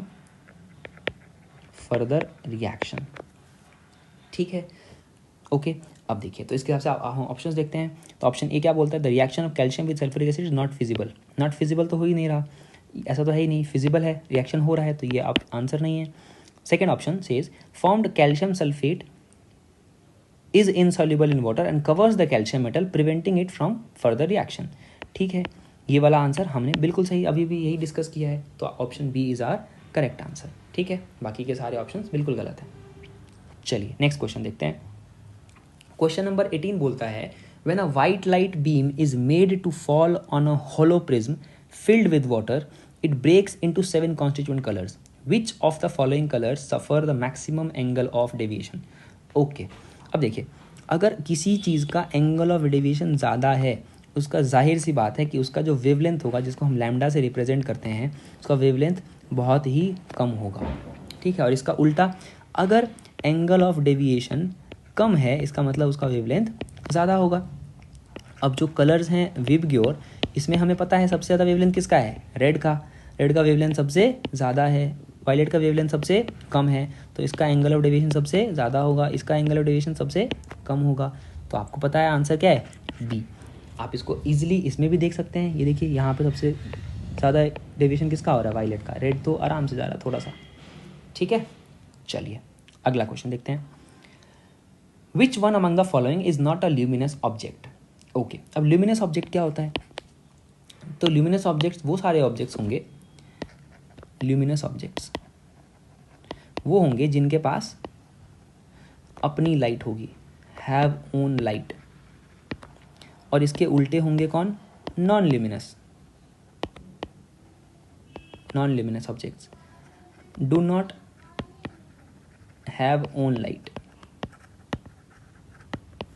further reaction. ठीक है, ओके. अब देखिए तो इसके हिसाब से हम ऑप्शंस देखते हैं. तो ऑप्शन ए क्या बोलता है, the reaction of calcium with sulphuric acid is not feasible. Not feasible तो हो ही नहीं रहा, ऐसा तो है ही नहीं, फिजिबल है, रिएक्शन हो रहा है, तो ये आप आंसर नहीं है. Second option says formed calcium sulphate is insoluble in water and covers the calcium metal preventing it from further reaction. ठीक है, ये वाला आंसर हमने बिल्कुल सही अभी भी यही डिस्कस किया है, तो option B is our correct answer. ठीक है, बाकी के सारे ऑप्शंस बिल्कुल गलत हैं. चलिए नेक्स्ट क्वेश्चन देखते हैं. क्वेश्चन नंबर 18 बोलता है when a white light beam is made to fall on a hollow prism filled with water, it breaks into 7 constituent colors. Which of the following colors suffer the maximum angle of deviation? Okay, अब देखिए अगर किसी चीज़ का angle of deviation ज़्यादा है उसका जाहिर सी बात है कि उसका जो वेवलेंथ होगा जिसको हम लैम्डा से रिप्रेजेंट करते हैं उसका वेवलेंथ बहुत ही कम होगा. ठीक है, और इसका उल्टा अगर एंगल ऑफ डेविएशन कम है इसका मतलब उसका वेवलेंथ ज़्यादा होगा. अब जो कलर्स हैं विबग्योर, इसमें हमें पता है सबसे ज़्यादा वेवलेंथ किसका है, रेड का. रेड का वेवलेंथ सबसे ज़्यादा है, वायलेट का वेवलेंथ सबसे कम है, तो इसका एंगल ऑफ डेविएशन सबसे ज़्यादा होगा, इसका एंगल ऑफ डेविएशन सबसे कम होगा. तो आपको पता है आंसर क्या है, बी. आप इसको ईजिली इसमें भी देख सकते हैं. ये देखिए यहाँ पे सबसे ज़्यादा डेविएशन किसका हो रहा है, वायलेट का. रेड तो आराम से जा रहा है थोड़ा सा. ठीक है, चलिए अगला क्वेश्चन देखते हैं. Which one among the following is not a luminous object. Okay, अब ल्यूमिनस ऑब्जेक्ट क्या होता है, तो ल्यूमिनस ऑब्जेक्ट्स वो सारे ऑब्जेक्ट्स होंगे, ल्यूमिनस ऑब्जेक्ट्स वो होंगे जिनके पास अपनी लाइट होगी, हैव ओन लाइट. और इसके उल्टे होंगे कौन, non luminous. Non luminous objects do not have own light.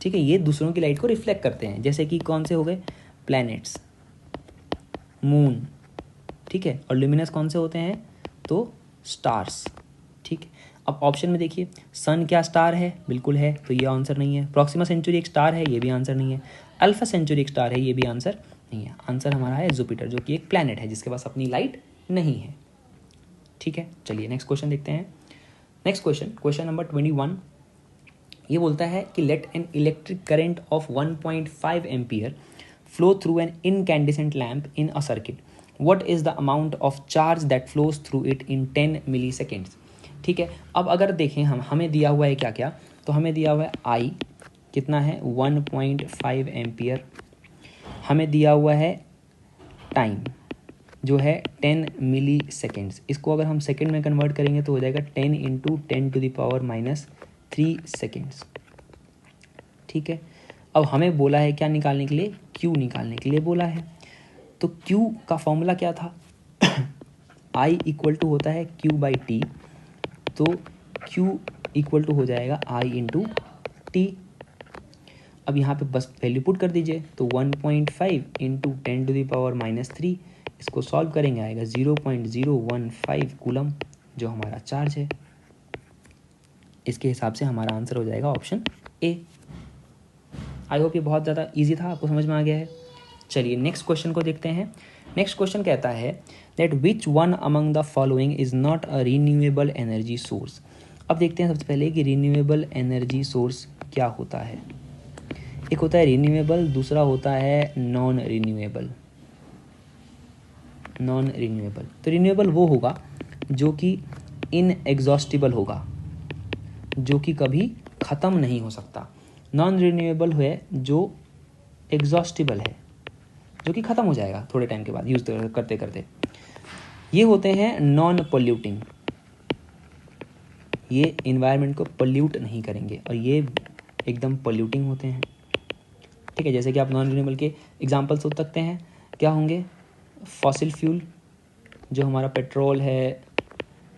ठीक है, ये दूसरों की लाइट को रिफ्लेक्ट करते हैं, जैसे कि कौन से हो गए, प्लैनेट्स, मून. ठीक है, और ल्यूमिनस कौन से होते हैं, तो स्टार्स. ठीक है, अब ऑप्शन में देखिए सन क्या स्टार है, बिल्कुल है, तो ये आंसर नहीं है. प्रॉक्सिमा सेंचुरी एक स्टार है, ये भी आंसर नहीं है. अल्फा सेंचुरी एक स्टार है, ये भी आंसर नहीं है. आंसर हमारा है जुपिटर, जो कि एक प्लैनेट है जिसके पास अपनी लाइट नहीं है. ठीक है, चलिए नेक्स्ट क्वेश्चन देखते हैं. नेक्स्ट क्वेश्चन, क्वेश्चन नंबर 21, ये बोलता है कि let an electric current of 1.5 ampere flow through an incandescent lamp in a circuit. What is the amount of charge that flows through it in 10 milliseconds? ठीक है, अब अगर देखें हमें दिया हुआ है क्या क्या, तो हमें दिया हुआ है I कितना है 1.5 एम्पियर, हमें दिया हुआ है टाइम जो है 10 मिली सेकेंड्स. इसको अगर हम सेकेंड में कन्वर्ट करेंगे तो हो जाएगा 10 इंटू 10⁻³ सेकेंड्स. ठीक है, अब हमें बोला है क्या निकालने के लिए, Q निकालने के लिए बोला है. तो Q का फॉर्मूला क्या था, I इक्वल टू होता है Q/T, तो Q इक्वल टू हो जाएगा I इंटू टी. अब यहाँ पे बस वैल्यू पुट कर दीजिए, तो 1.5 इंटू 10⁻³ इसको सॉल्व करेंगे आएगा 0.015 कूलम जो हमारा चार्ज है. इसके हिसाब से हमारा आंसर हो जाएगा ऑप्शन ए. आई होप ये बहुत ज़्यादा इजी था, आपको समझ में आ गया है. चलिए नेक्स्ट क्वेश्चन को देखते हैं. नेक्स्ट क्वेश्चन कहता है that which one among the following is not a renewable energy source. अब देखते हैं सबसे पहले कि रीन्यूएबल एनर्जी सोर्स क्या होता है. एक होता है रीन्यूएबल, दूसरा होता है नॉन रीन्यूएबल. नॉन रीन्यूएबल, तो रीन्यूएबल वो होगा जो कि इनएग्जॉस्टिबल होगा, जो कि कभी ख़त्म नहीं हो सकता. नॉन रीन्यूएबल है जो एग्जॉस्टिबल है, जो कि ख़त्म हो जाएगा थोड़े टाइम के बाद यूज़ करते करते। ये होते हैं नॉन पोल्यूटिंग, ये इन्वायरमेंट को पोल्यूट नहीं करेंगे, और ये एकदम पोल्यूटिंग होते हैं। ठीक है, जैसे कि आप नॉन रिन्यूएबल के एग्जांपल्स हो सकते हैं, क्या होंगे? फॉसिल फ्यूल, जो हमारा पेट्रोल है,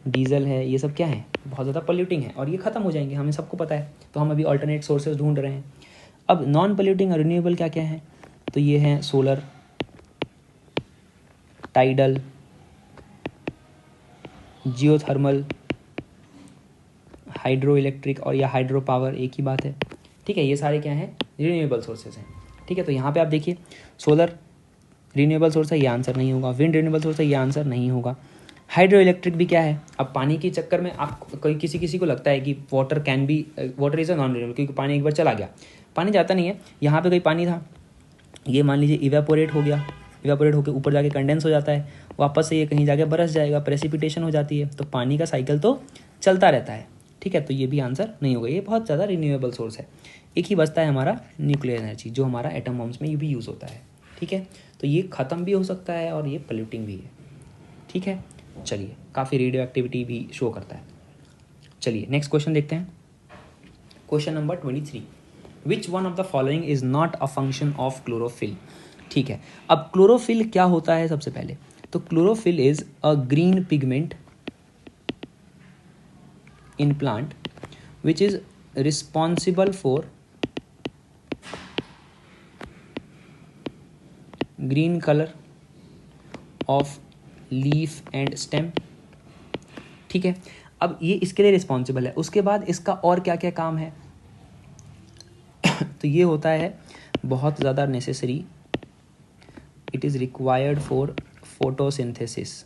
डीजल है, ये सब क्या है? बहुत ज़्यादा पोल्यूटिंग है और ये ख़त्म हो जाएंगे, हमें सबको पता है। तो हम अभी अल्टरनेट सोर्सेज ढूंढ रहे हैं। अब नॉन पोल्यूटिंग और रिन्यूएबल क्या क्या है? तो ये हैं solar, tidal, geothermal, hydro electric और या हाइड्रो पावर, एक ही बात है। ठीक है, ये सारे क्या हैं? रिन्यूएबल सोर्सेज हैं। ठीक है, तो यहाँ पे आप देखिए, सोलर रिन्यूएबल सोर्स है, ये आंसर नहीं होगा। विंड रिन्यूएबल सोर्स है, ये आंसर नहीं होगा। हाइड्रो इलेक्ट्रिक भी क्या है? अब पानी के चक्कर में आप कोई किसी को लगता है कि water is a non renewable, क्योंकि पानी एक बार चला गया, पानी जाता नहीं है। यहाँ पे कोई पानी था, ये मान लीजिए इवेपोरेट हो गया, इवेपोरेट होकर ऊपर जाके कंडेंस हो जाता है, वापस से ये कहीं जाके बरस जाएगा, प्रेसिपिटेशन हो जाती है, तो पानी का साइकिल तो चलता रहता है। ठीक है, तो ये भी आंसर नहीं होगा, ये बहुत ज़्यादा रिन्यूएबल सोर्स है। एक ही बचता है हमारा न्यूक्लियर एनर्जी, जो हमारा एटम बॉम्ब्स में ये भी यूज़ होता है। ठीक है, तो ये ख़त्म भी हो सकता है और ये पोल्यूटिंग भी है। ठीक है, चलिए, काफ़ी रेडियो एक्टिविटी भी शो करता है। चलिए नेक्स्ट क्वेश्चन देखते हैं। Question number 23, which one of the following is not a function of chlorophyll? ठीक है, अब क्लोरोफिल क्या होता है? सबसे पहले तो chlorophyll is a green pigment in plant which is responsible for green colour of leaf and stem. ठीक है, अब ये इसके लिए रिस्पॉन्सिबल है। उसके बाद इसका और क्या क्या काम है? तो ये होता है बहुत ज़्यादा necessary, it is required for photosynthesis.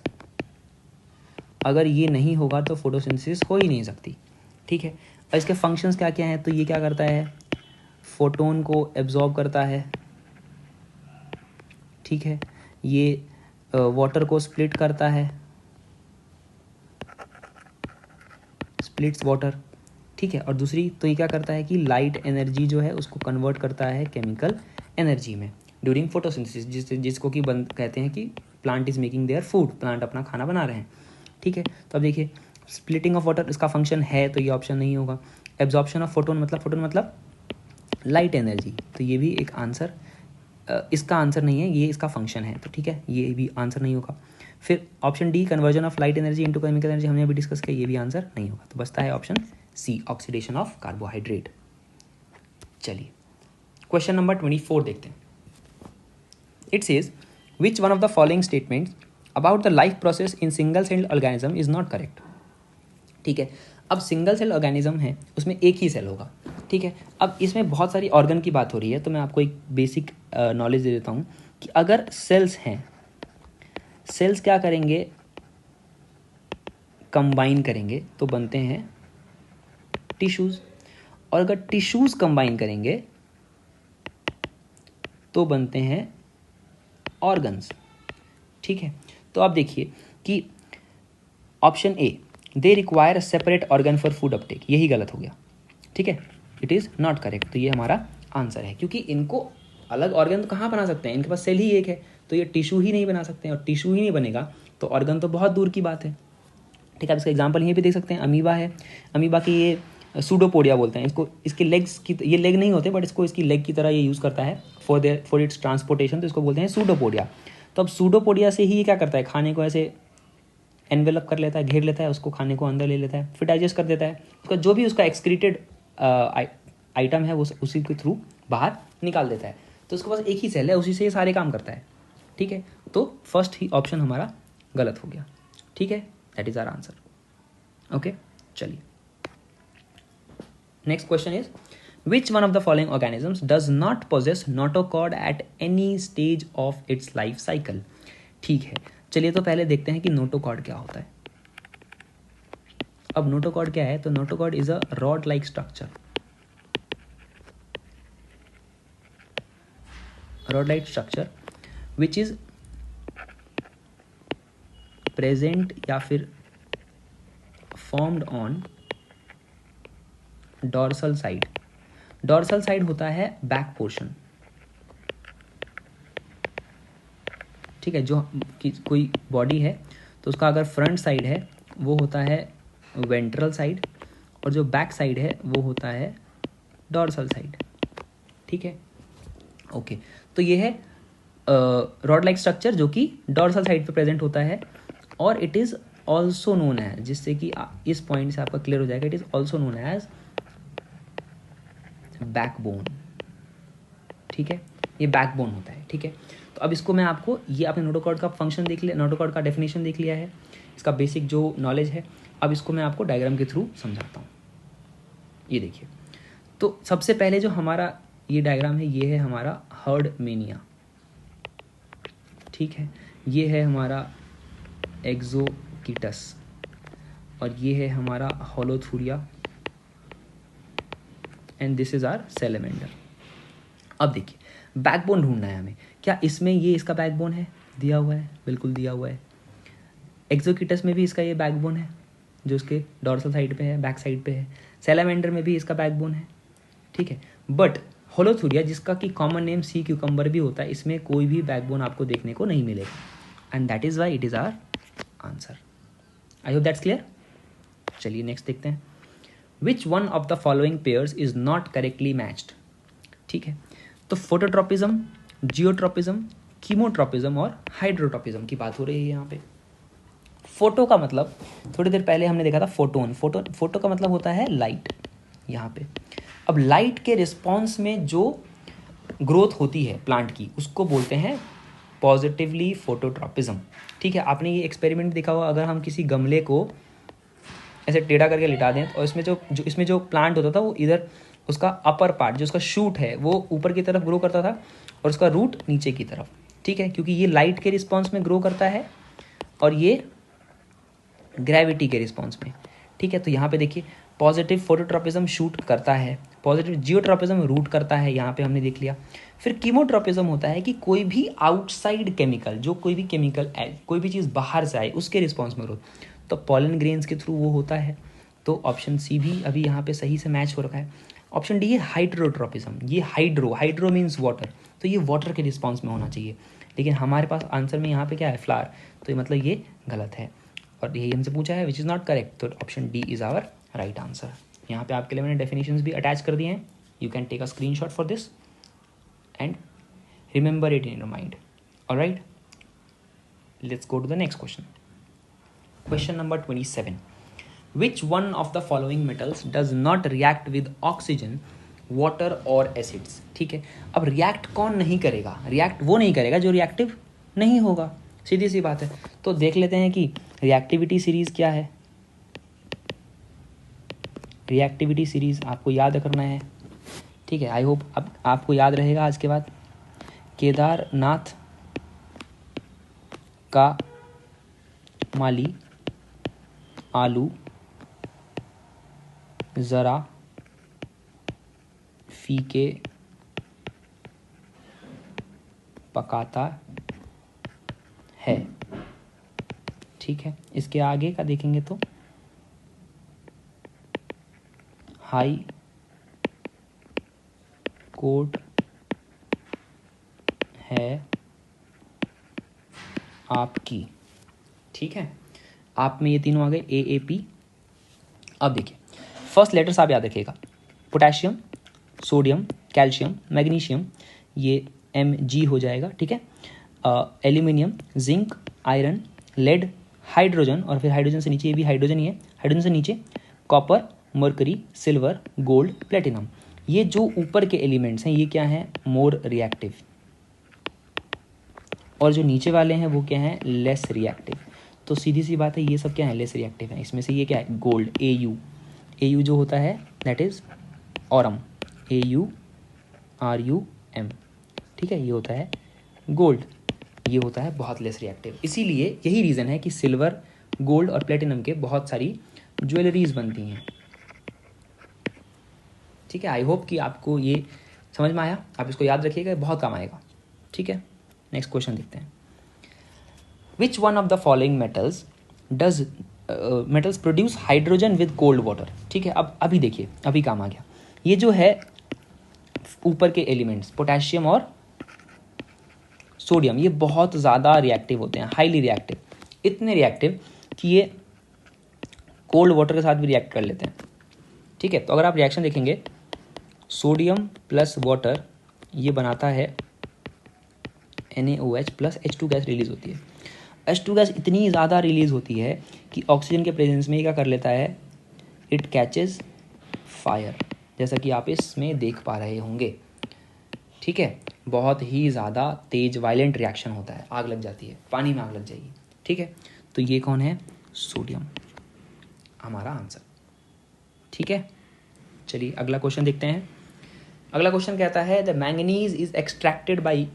अगर ये नहीं होगा तो फोटोसिंथेसिस हो ही नहीं सकती। ठीक है, और इसके फंक्शंस क्या क्या हैं? तो ये क्या करता है? फोटोन को एब्जॉर्ब करता है। ठीक है, ये वाटर को स्प्लिट करता है, स्प्लिट्स वाटर। ठीक है, और दूसरी तो ये क्या करता है कि लाइट एनर्जी जो है उसको कन्वर्ट करता है केमिकल एनर्जी में ड्यूरिंग फोटोसिंथेसिस, जिसको कि कहते हैं कि plant is making their food, plant अपना खाना बना रहे हैं। ठीक है, तो अब देखिए, स्प्लिटिंग ऑफ वाटर इसका फंक्शन है, तो ये ऑप्शन नहीं होगा। एब्जॉर्प्शन ऑफ फोटोन मतलब लाइट एनर्जी, तो ये भी एक आंसर, इसका आंसर नहीं है, ये इसका फंक्शन है। तो ठीक है, ये भी आंसर नहीं होगा। फिर option D, conversion of light energy into chemical energy, हमने अभी डिस्कस किया, ये भी आंसर नहीं होगा। तो बचता है option C, oxidation of carbohydrate. चलिए क्वेश्चन नंबर 24 देखते हैं। It says which one of the following statements about the life process in single cell organism is not correct? ठीक है, अब सिंगल सेल ऑर्गेनिज्म है, उसमें एक ही सेल होगा। ठीक है, अब इसमें बहुत सारी ऑर्गन की बात हो रही है, तो मैं आपको एक बेसिक नॉलेज दे देता हूँ कि अगर सेल्स हैं, सेल्स क्या करेंगे? कंबाइन करेंगे तो बनते हैं टिश्यूज, और अगर टिश्यूज कंबाइन करेंगे तो बनते हैं ऑर्गन्स। ठीक है, तो आप देखिए कि option A, they require separate organ for food Uptake, यही गलत हो गया। ठीक है, इट इज़ नॉट करेक्ट, तो ये हमारा आंसर है, क्योंकि इनको अलग ऑर्गन तो कहाँ बना सकते हैं? इनके पास सेल ही एक है, तो ये टिश्यू ही नहीं बना सकते हैं, और टिश्यू ही नहीं बनेगा तो ऑर्गन तो बहुत दूर की बात है। ठीक है, आप इसका एग्जाम्पल यहीं पे देख सकते हैं, अमीबा है, अमीबा की ये सूडोपोडिया बोलते हैं इसको, इसके लेग्स की, ये लेग नहीं होते बट इसको इसकी लेग की तरह ये यूज़ करता है फॉर इट्स ट्रांसपोर्टेशन, तो इसको बोलते हैं सूडोपोडिया। तो अब सूडोपोडिया से ही ये क्या करता है? खाने को ऐसे एनवेलप कर लेता है, घेर लेता है, उसको खाने को अंदर ले लेता है, फिर डाइजेस्ट कर देता है, उसका जो भी उसका एक्सक्रीटेड आइटम है वो उसी के थ्रू बाहर निकाल देता है। तो उसके पास एक ही सेल है, उसी से ये सारे काम करता है। ठीक है, तो फर्स्ट ही ऑप्शन हमारा गलत हो गया। ठीक है, that is our answer. Okay, चलिए next question is which one of the following organisms does not possess notochord at any stage of its life cycle? ठीक है, चलिए तो पहले देखते हैं कि नोटोकॉर्ड क्या होता है। अब नोटोकॉर्ड क्या है? तो notochord is a rod like structure, rod like structure which is present या फिर formed on dorsal side. Dorsal side होता है बैक पोर्शन, ठीक है, जो कोई बॉडी है तो उसका अगर फ्रंट साइड है वो होता है वेंट्रल साइड, और जो बैक साइड है वो होता है डॉर्सल साइड। ठीक है, ओके। तो ये है रॉड लाइक स्ट्रक्चर जो कि डॉर्सल साइड पे प्रेजेंट होता है, और it is also known as, जिससे कि इस पॉइंट से आपका क्लियर हो जाएगा, it is also known as backbone. ठीक है, ये बैकबोन होता है। ठीक है, तो अब इसको मैं आपको, ये आपने नोटोकॉर्ड का फंक्शन देख लिया, नोटोकॉर्ड का डेफिनेशन देख लिया है, इसका बेसिक जो नॉलेज है, अब इसको मैं आपको डायग्राम के थ्रू समझाता हूँ। ये देखिए, तो सबसे पहले जो हमारा ये डायग्राम है, ये है हमारा हर्ड मेनिया। ठीक है, ये है हमारा एक्सोकिटस, और ये है हमारा holothuria, and this is our salamander. अब देखिए, बैकबोन ढूंढना है हमें, क्या इसमें ये इसका बैकबोन है? दिया हुआ है, बिल्कुल दिया हुआ है। एक्सोकिटस में भी इसका ये बैकबोन है जो उसके डॉर्सल साइड पे है, बैक साइड पे है। सैलामेंडर में भी इसका बैकबोन है। ठीक है, बट होलोथूरिया, जिसका कि कॉमन नेम सी क्यूकम्बर भी होता है, इसमें कोई भी बैकबोन आपको देखने को नहीं मिलेगा, and that is why it is our answer. I hope that's clear. चलिए नेक्स्ट देखते हैं। Which one of the following pairs is not correctly matched? ठीक है, तो फोटोट्रोपिज्म, जियोट्रोपिज्म, कीमोट्रोपिज्म और हाइड्रोट्रोपिज्म की बात हो रही है यहाँ पे। फोटो का मतलब, थोड़ी देर पहले हमने देखा था फोटोन। फोटो का मतलब होता है लाइट यहाँ पे। अब लाइट के रिस्पॉन्स में जो ग्रोथ होती है प्लांट की, उसको बोलते हैं पॉजिटिवली फोटोट्रोपिज्म। ठीक है, आपने ये एक्सपेरिमेंट देखा हुआ, अगर हम किसी गमले को ऐसे टेढ़ा करके लिटा दें तो इसमें जो प्लांट होता था वो इधर, उसका अपर पार्ट जो उसका शूट है वो ऊपर की तरफ ग्रो करता था, और उसका रूट नीचे की तरफ। ठीक है, क्योंकि ये लाइट के रिस्पॉन्स में ग्रो करता है और ये ग्रेविटी के रिस्पॉन्स में। ठीक है, तो यहाँ पे देखिए, पॉजिटिव फोटोट्रोपिज्म शूट करता है, पॉजिटिव जियोट्रोपिज्म रूट करता है, यहाँ पे हमने देख लिया। फिर कीमोट्रोपिज्म होता है कि कोई भी आउटसाइड केमिकल, जो कोई भी केमिकल कोई भी चीज़ बाहर से आए उसके रिस्पॉन्स में ग्रोथ, तो पॉलन ग्रेन्स के थ्रू वो होता है। तो ऑप्शन सी भी अभी यहाँ पे सही से मैच हो रखा है। ऑप्शन डी है हाइड्रोट्रोपिज्म। ये हाइड्रो मीन्स वाटर, तो ये वाटर के रिस्पॉन्स में होना चाहिए, लेकिन हमारे पास आंसर में यहाँ पे क्या है, फ्लावर, तो ये मतलब ये गलत है, और यही हमसे पूछा है विच इज़ नॉट करेक्ट, तो option D is our right answer. यहाँ पे आपके लिए मैंने डेफिनेशंस भी अटैच कर दिए हैं, you can take a screenshot for this and remember it in your mind. Alright, let's go to the next question. Question number 27. Which one of the following metals does not react with oxygen, water or acids? ठीक है, अब react कौन नहीं करेगा? React वो नहीं करेगा जो रिएक्टिव नहीं होगा, सीधी सी बात है। तो देख लेते हैं कि रिएक्टिविटी सीरीज क्या है। रिएक्टिविटी सीरीज आपको याद करना है। ठीक है, आई होप अब आपको याद रहेगा आज के बाद। केदारनाथ का माली आलू ज़रा फीके पकाता है। ठीक है, इसके आगे का देखेंगे तो हाई कोर्ट है आपकी। ठीक है, आप में ये तीनों आ गए, AAP। अब देखिए, फर्स्ट लेटर्स आप याद रखिएगा, पोटेशियम, सोडियम, कैल्शियम, मैग्नीशियम, ये Mg हो जाएगा। ठीक है, aluminium, zinc, iron, lead, hydrogen, और फिर हाइड्रोजन से नीचे, ये भी हाइड्रोजन ही है, हाइड्रोजन से नीचे copper, mercury, silver, gold, platinum. ये जो ऊपर के एलिमेंट्स हैं ये क्या हैं, मोर रिएक्टिव, और जो नीचे वाले हैं वो क्या हैं, लेस रिएक्टिव। तो सीधी सी बात है, ये सब क्या है, लेस रिएक्टिव है। इसमें से ये क्या है, गोल्ड, AU जो होता है दैट इज ऑरम, AURUM। ठीक है, ये होता है गोल्ड, ये होता है बहुत लेस रिएक्टिव। इसीलिए यही रीज़न है कि सिल्वर, गोल्ड और प्लेटिनम के बहुत सारी ज्वेलरीज बनती हैं। ठीक है, आई होप कि आपको ये समझ में आया, आप इसको याद रखिएगा, बहुत काम आएगा। ठीक है, नेक्स्ट क्वेश्चन देखते हैं। Which one of the following metals produce hydrogen with cold water? ठीक है, अब अभी देखिए, अभी काम आ गया। ये जो है ऊपर के एलिमेंट्स, पोटेशियम और सोडियम, ये बहुत ज़्यादा रिएक्टिव होते हैं, हाईली रिएक्टिव, इतने रिएक्टिव कि ये कोल्ड वाटर के साथ भी रिएक्ट कर लेते हैं। ठीक है, तो अगर आप रिएक्शन देखेंगे सोडियम प्लस वाटर ये बनाता है NaOH plus H2 gas release होती है। H2 गैस इतनी ज़्यादा रिलीज होती है कि ऑक्सीजन के प्रेजेंस में क्या कर लेता है, इट कैचेस फायर, जैसा कि आप इसमें देख पा रहे होंगे। ठीक है, बहुत ही ज़्यादा तेज वायलेंट रिएक्शन होता है, आग लग जाती है, पानी में आग लग जाएगी। ठीक है, तो ये कौन है, सोडियम, हमारा आंसर। ठीक है, चलिए अगला क्वेश्चन देखते हैं। अगला क्वेश्चन कहता है the manganese is extracted by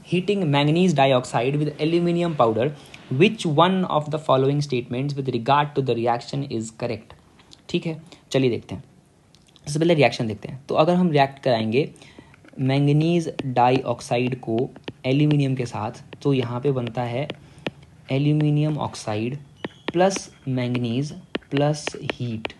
heating manganese dioxide with aluminium powder, which one of the following statements with regard to the reaction is correct. ठीक है, चलिए देखते हैं। सबसे पहले रिएक्शन देखते हैं। तो अगर हम रिएक्ट कराएंगे मैंगनीज डाइऑक्साइड को एल्यूमिनियम के साथ, तो यहाँ पे बनता है aluminium oxide plus manganese plus heat.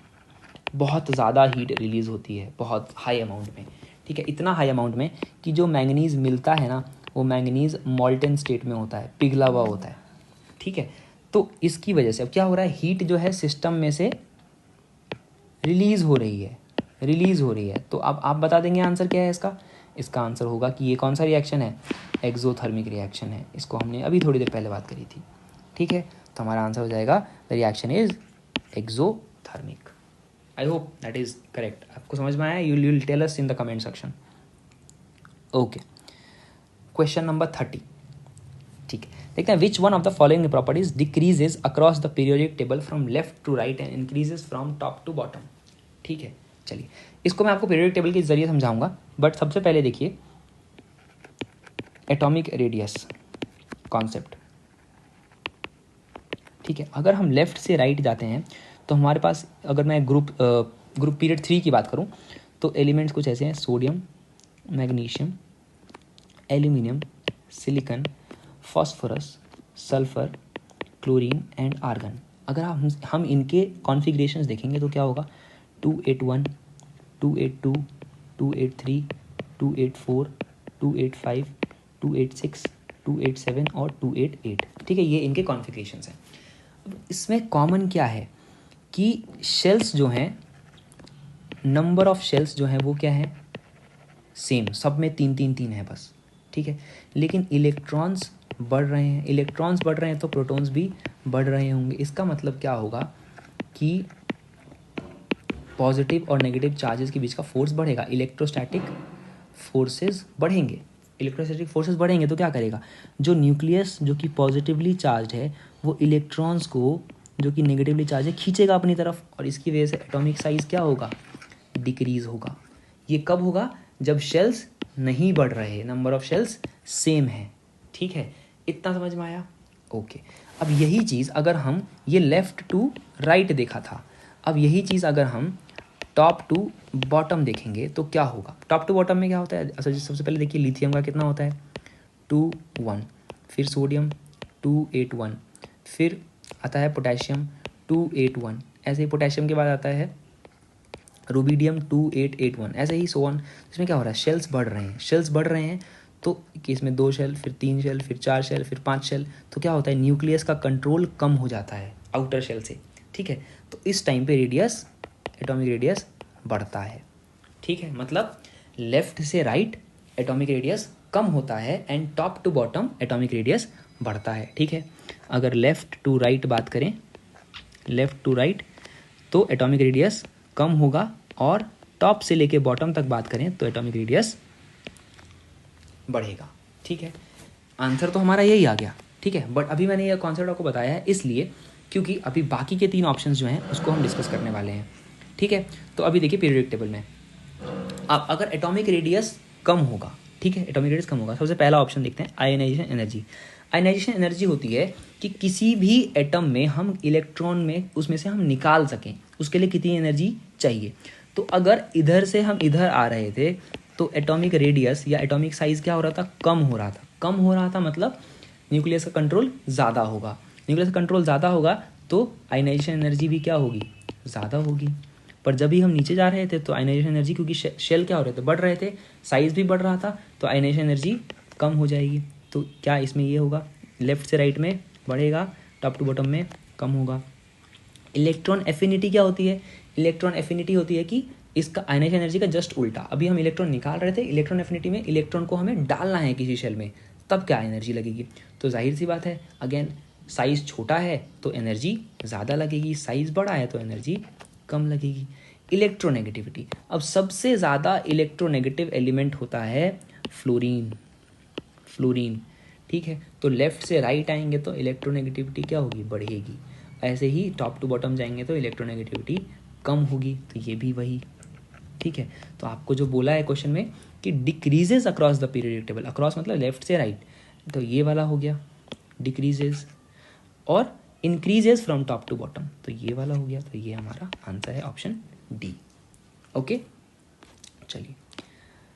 बहुत ज़्यादा हीट रिलीज़ होती है, बहुत हाई अमाउंट में। ठीक है, इतना हाई अमाउंट में कि जो मैंगनीज़ मिलता है ना, वो मैंगनीज़ मॉल्टन स्टेट में होता है, पिघला हुआ होता है। ठीक है, तो इसकी वजह से अब क्या हो रहा है, हीट जो है सिस्टम में से रिलीज़ हो रही है। तो अब आप बता देंगे आंसर क्या है इसका। इसका आंसर होगा कि ये कौन सा रिएक्शन है, एक्सोथर्मिक रिएक्शन है। इसको हमने अभी थोड़ी देर पहले बात करी थी। ठीक है, तो हमारा आंसर हो जाएगा the reaction is exothermic. I hope that is correct. आपको समझ में आया, you will tell us in the comment section. Okay, question number 30। ठीक है, देखते हैं which one of the following properties decreases across the periodic table from left to right and increases from top to bottom. ठीक है, चलिए इसको मैं आपको पीरियोडिक टेबल के जरिए समझाऊंगा, बट सबसे पहले देखिए एटॉमिक रेडियस कॉन्सेप्ट। ठीक है, अगर हम लेफ्ट से राइट जाते हैं तो हमारे पास, अगर मैं ग्रुप पीरियड 3 की बात करूं तो एलिमेंट्स कुछ ऐसे हैं, sodium, magnesium, aluminium, silicon, phosphorus, sulphur, chlorine and argon. अगर हम इनके कॉन्फ़िगरेशंस देखेंगे तो क्या होगा, 281, 282, 283, 284, 285, 286, 287 और 288। ठीक है, ये इनके कॉन्फ़िगरेशंस हैं। अब इसमें कॉमन क्या है कि शेल्स जो हैं, नंबर ऑफ शेल्स जो हैं वो क्या है, सेम, सब में 3 है बस। ठीक है, लेकिन इलेक्ट्रॉन्स बढ़ रहे हैं तो प्रोटॉन्स भी बढ़ रहे होंगे। इसका मतलब क्या होगा कि पॉजिटिव और नेगेटिव चार्जेस के बीच का फोर्स बढ़ेगा, इलेक्ट्रोस्टैटिक फोर्सेस बढ़ेंगे तो क्या करेगा, जो न्यूक्लियस जो कि पॉजिटिवली चार्ज है वो इलेक्ट्रॉन्स को जो कि नेगेटिवली चार्ज है खींचेगा अपनी तरफ, और इसकी वजह से एटॉमिक साइज क्या होगा, डिक्रीज होगा। ये कब होगा, जब शेल्स नहीं बढ़ रहे, नंबर ऑफ शेल्स सेम है। ठीक है, इतना समझ में आया। ओके, अब यही चीज़ अगर हम, ये लेफ्ट टू राइट देखा था, अब यही चीज़ अगर हम टॉप टू बॉटम देखेंगे तो क्या होगा। टॉप टू बॉटम में क्या होता है, सबसे पहले देखिए लिथियम का कितना होता है, 2 1, फिर सोडियम 281, फिर आता है पोटेशियम 281, ऐसे ही पोटेशियम के बाद आता है रुबिडियम 2881, ऐसे ही सो ऑन। इसमें क्या हो रहा है, शेल्स बढ़ रहे हैं तो केस में 2 शेल, फिर 3 शेल, फिर 4 शेल, फिर 5 शेल, तो क्या होता है, न्यूक्लियस का कंट्रोल कम हो जाता है आउटर शेल से। ठीक है, तो इस टाइम पे रेडियस, एटॉमिक रेडियस बढ़ता है। ठीक है, मतलब लेफ्ट से राइट एटॉमिक रेडियस कम होता है and top to bottom atomic radius बढ़ता है। ठीक है, अगर लेफ्ट टू राइट बात करें, लेफ्ट टू राइट तो एटॉमिक रेडियस कम होगा, और टॉप से लेके बॉटम तक बात करें तो एटॉमिक रेडियस बढ़ेगा। ठीक है, आंसर तो हमारा यही आ गया। ठीक है, बट अभी मैंने यह कॉन्सेप्ट आपको बताया है इसलिए क्योंकि अभी बाकी के 3 ऑप्शंस जो हैं उसको हम डिस्कस करने वाले हैं। ठीक है, तो अभी देखिए पीरियोडिक टेबल में अब अगर एटॉमिक रेडियस कम होगा, ठीक है, एटॉमिक रेडियस कम होगा, सबसे पहला ऑप्शन देखते हैं, आयनाइजेशन एनर्जी। आयनाइजेशन एनर्जी होती है कि किसी भी एटम में हम इलेक्ट्रॉन में उसमें से हम निकाल सकें, उसके लिए कितनी एनर्जी चाहिए। तो अगर इधर से हम इधर आ रहे थे तो एटॉमिक रेडियस या एटॉमिक साइज क्या हो रहा था, कम हो रहा था, मतलब न्यूक्लियस का कंट्रोल ज़्यादा होगा, तो आयनाइजेशन एनर्जी भी क्या होगी, ज़्यादा होगी। पर जब भी हम नीचे जा रहे थे तो आयनाइजेशन एनर्जी, क्योंकि शेल क्या हो रहे थे, बढ़ रहे थे, साइज भी बढ़ रहा था, तो आयनाइजेशन एनर्जी कम हो जाएगी। तो क्या इसमें ये होगा, लेफ्ट से राइट में बढ़ेगा, टॉप टू बॉटम में कम होगा। इलेक्ट्रॉन एफिनिटी क्या होती है, इलेक्ट्रॉन एफिनिटी होती है कि इसका आयनाइजेशन एनर्जी का जस्ट उल्टा। अभी हम इलेक्ट्रॉन निकाल रहे थे, इलेक्ट्रॉन एफिनिटी में इलेक्ट्रॉन को हमें डालना है किसी शेल में, तब क्या एनर्जी लगेगी। तो जाहिर सी बात है, अगेन साइज़ छोटा है तो एनर्जी ज़्यादा लगेगी, साइज़ बड़ा है तो एनर्जी कम लगेगी। इलेक्ट्रोनेगेटिविटी, अब सबसे ज़्यादा इलेक्ट्रोनेगेटिव एलिमेंट होता है फ्लोरीन, फ्लोरीन, ठीक है। तो लेफ़्ट से राइट आएंगे तो इलेक्ट्रोनेगेटिविटी क्या होगी, बढ़ेगी। ऐसे ही टॉप टू बॉटम जाएंगे तो इलेक्ट्रोनेगेटिविटी कम होगी, तो ये भी वही, ठीक है। तो आपको जो बोला है क्वेश्चन में कि decreases across the periodic table, across मतलब लेफ्ट से राइट, तो ये वाला हो गया डिक्रीजेज, और increases from top to bottom, तो ये वाला हो गया। तो ये हमारा आंसर है ऑप्शन डी। ओके, चलिए,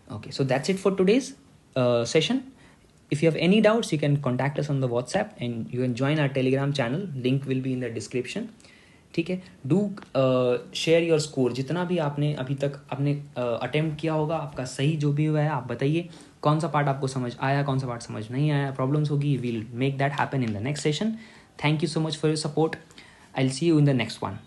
okay, so that's it for today's session. If you have any doubts, you can contact us on the WhatsApp and you can join our Telegram channel. Link will be in the description. ठीक है, do share your score, जितना भी आपने अभी तक आपने attempt किया होगा, आपका सही जो भी हुआ है आप बताइए, कौन सा पार्ट आपको समझ आया, कौन सा पार्ट समझ नहीं आया, प्रॉब्लम्स होगी, we'll make that happen in the next session. Thank you so much for your support. I will see you in the next one.